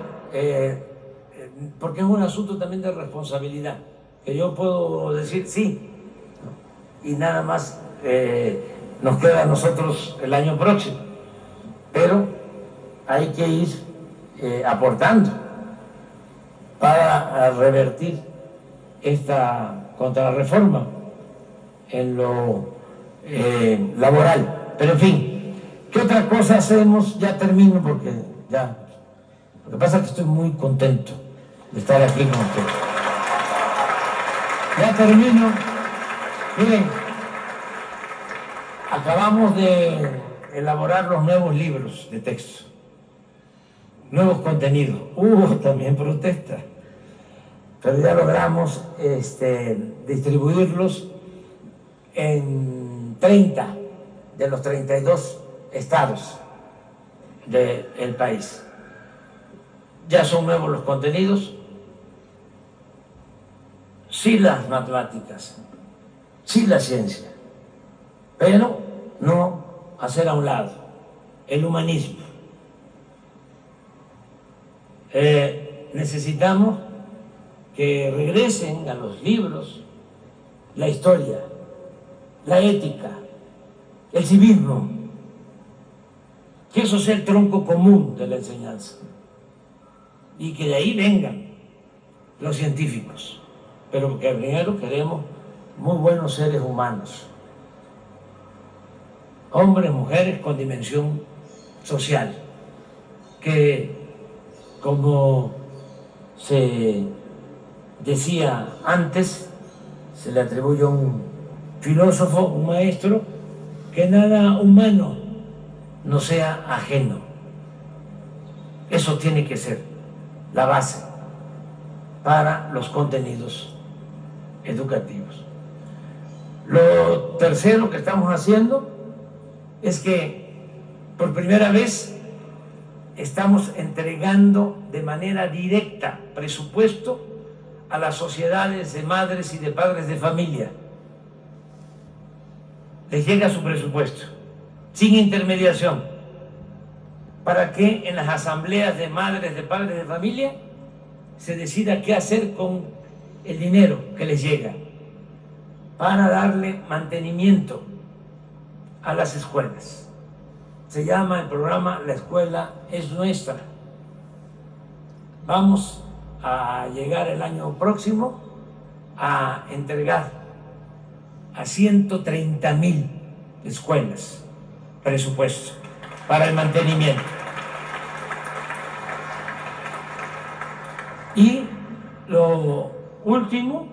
porque es un asunto también de responsabilidad, que yo puedo decir sí, y nada más nos queda a nosotros el año próximo, pero hay que ir aportando para revertir esta contrarreforma en lo laboral. Pero en fin, ¿qué otra cosa hacemos? Ya termino porque ya... Lo que pasa es que estoy muy contento de estar aquí con ustedes. Ya termino. Miren, acabamos de elaborar los nuevos libros de texto, nuevos contenidos. Hubo también protestas, pero ya logramos distribuirlos en 30 de los 32 estados del país. Ya son nuevos los contenidos, sí las matemáticas, sí la ciencia, pero no hacer a un lado el humanismo. Necesitamos que regresen a los libros la historia, la ética, el civismo, que eso sea el tronco común de la enseñanza. Y que de ahí vengan los científicos, pero que primero queremos muy buenos seres humanos, hombres, mujeres con dimensión social, que como se decía antes, se le atribuye a un filósofo, un maestro, que nada humano no sea ajeno. Eso tiene que ser la base para los contenidos educativos. Lo tercero que estamos haciendo es que por primera vez estamos entregando de manera directa presupuesto a las sociedades de madres y de padres de familia. Les llega su presupuesto, sin intermediación, para que en las asambleas de madres, de padres de familia, se decida qué hacer con el dinero que les llega, para darle mantenimiento a las escuelas. Se llama el programa La Escuela es Nuestra. Vamos a llegar el año próximo a entregar a 130,000 escuelas presupuesto para el mantenimiento. Y lo último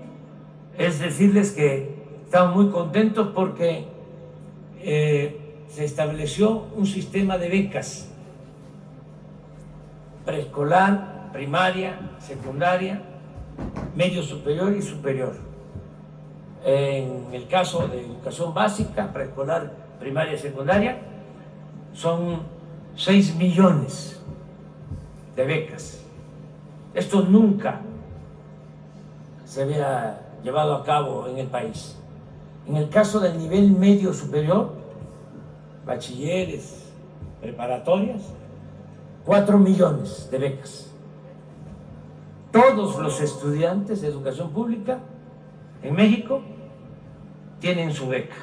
es decirles que estamos muy contentos porque se estableció un sistema de becas preescolar, primaria, secundaria, medio superior y superior. En el caso de educación básica, preescolar, primaria y secundaria, son 6 millones de becas. Esto nunca se había llevado a cabo en el país. En el caso del nivel medio superior, bachilleres, preparatorias, 4 millones de becas. Todos los estudiantes de educación pública en México tienen su beca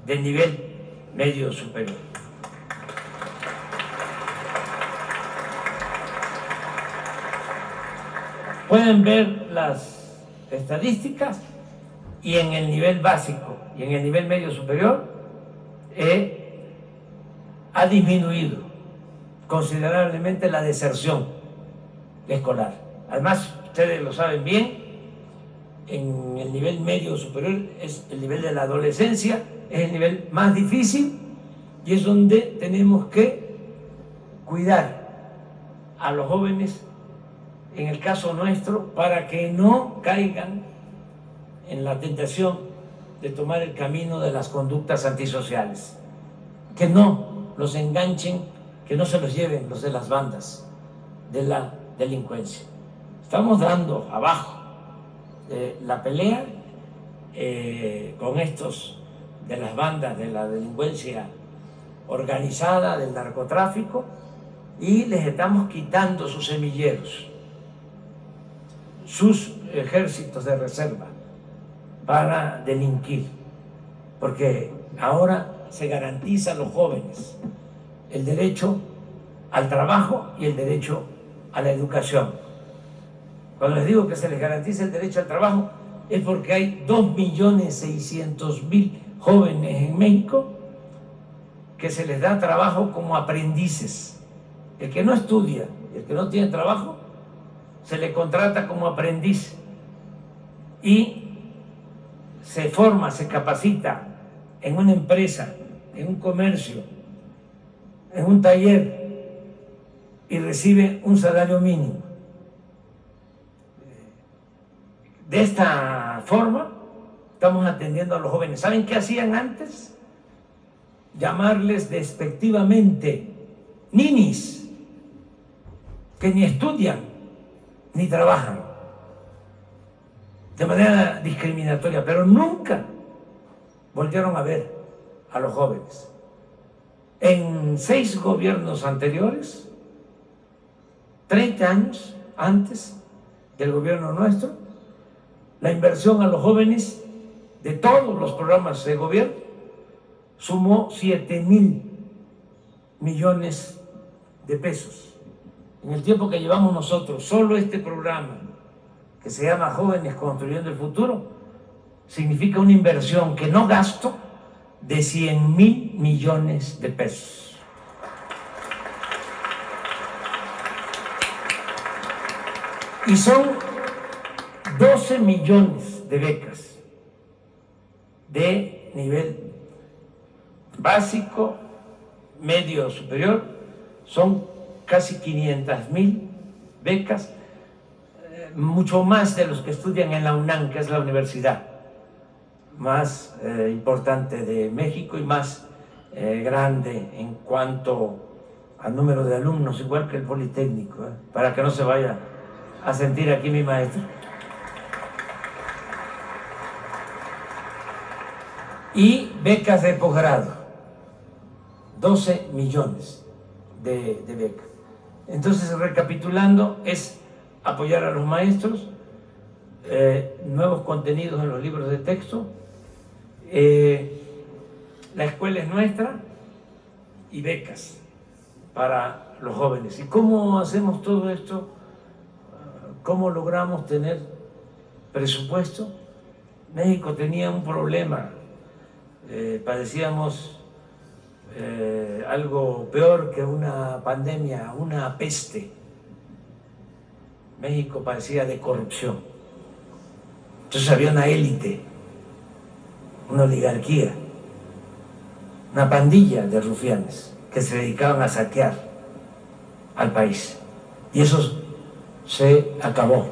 de nivel medio superior. Pueden ver las estadísticas y en el nivel básico y en el nivel medio superior ha disminuido considerablemente la deserción escolar. Además, ustedes lo saben bien, en el nivel medio superior es el nivel de la adolescencia, es el nivel más difícil y es donde tenemos que cuidar a los jóvenes, en el caso nuestro, para que no caigan en la tentación de tomar el camino de las conductas antisociales, que no los enganchen, que no se los lleven los de las bandas de la delincuencia. Estamos dando abajo la pelea con estos de las bandas de la delincuencia organizada, del narcotráfico, y les estamos quitando sus semilleros, sus ejércitos de reserva para delinquir, porque ahora se garantiza a los jóvenes el derecho al trabajo y el derecho a la educación. Cuando les digo que se les garantiza el derecho al trabajo es porque hay 2.600.000 jóvenes en México que se les da trabajo como aprendices. El que no estudia, el que no tiene trabajo, se le contrata como aprendiz y se forma, se capacita en una empresa, en un comercio, en un taller y recibe un salario mínimo. De esta forma estamos atendiendo a los jóvenes. ¿Saben qué hacían antes? Llamarles despectivamente ninis, que ni estudian ni trabajan, de manera discriminatoria, pero nunca volvieron a ver a los jóvenes. En 6 gobiernos anteriores, 30 años antes del gobierno nuestro, la inversión a los jóvenes de todos los programas de gobierno sumó 7,000 millones de pesos. En el tiempo que llevamos nosotros, solo este programa, que se llama Jóvenes Construyendo el Futuro, significa una inversión que no gasto de 100,000 millones de pesos. Y son 12 millones de becas de nivel básico, medio superior, son casi 500,000 becas, mucho más de los que estudian en la UNAM, que es la universidad más importante de México y más grande en cuanto al número de alumnos, igual que el Politécnico, para que no se vaya a sentir aquí mi maestro. Y becas de posgrado, 12 millones de becas. Entonces, recapitulando, es apoyar a los maestros, nuevos contenidos en los libros de texto, la escuela es nuestra y becas para los jóvenes. ¿Y cómo hacemos todo esto? ¿Cómo logramos tener presupuesto? México tenía un problema, padecíamos algo peor que una pandemia, una peste. México padecía de corrupción. Entonces había una élite, una oligarquía, una pandilla de rufianes que se dedicaban a saquear al país. Y eso se acabó.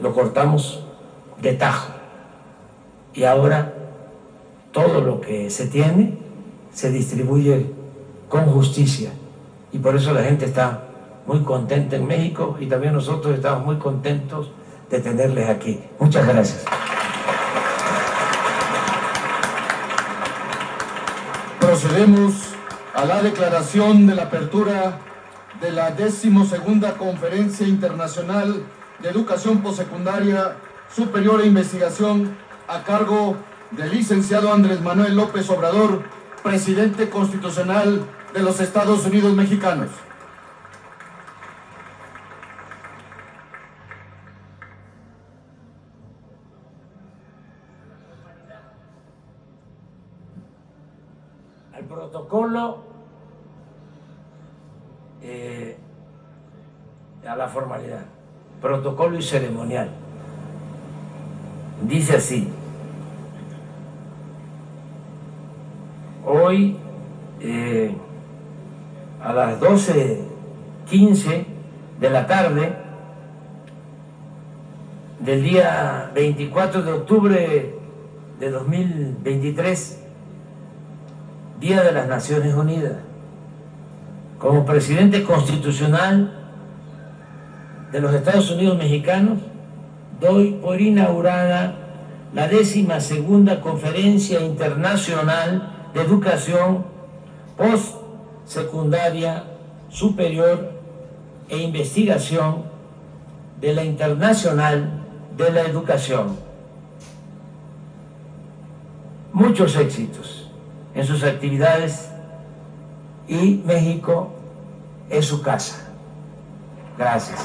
Lo cortamos de tajo. y ahora todo lo que se tiene se distribuye con justicia. Y por eso la gente está muy contenta en México y también nosotros estamos muy contentos de tenerles aquí. Muchas gracias. Procedemos a la declaración de la apertura de la 12ª Conferencia Internacional de Educación Postsecundaria Superior e Investigación a cargo del licenciado Andrés Manuel López Obrador, presidente constitucional de los Estados Unidos mexicanos. Al protocolo, a la formalidad, protocolo y ceremonial. Dice así: hoy a las 12:15 de la tarde del día 24 de octubre de 2023, Día de las Naciones Unidas, como presidente constitucional de los Estados Unidos mexicanos, doy por inaugurada la 12ª Conferencia Internacional de Educación Postsecundaria Superior e Investigación de la Internacional de la Educación. Muchos éxitos en sus actividades y México es su casa. Gracias.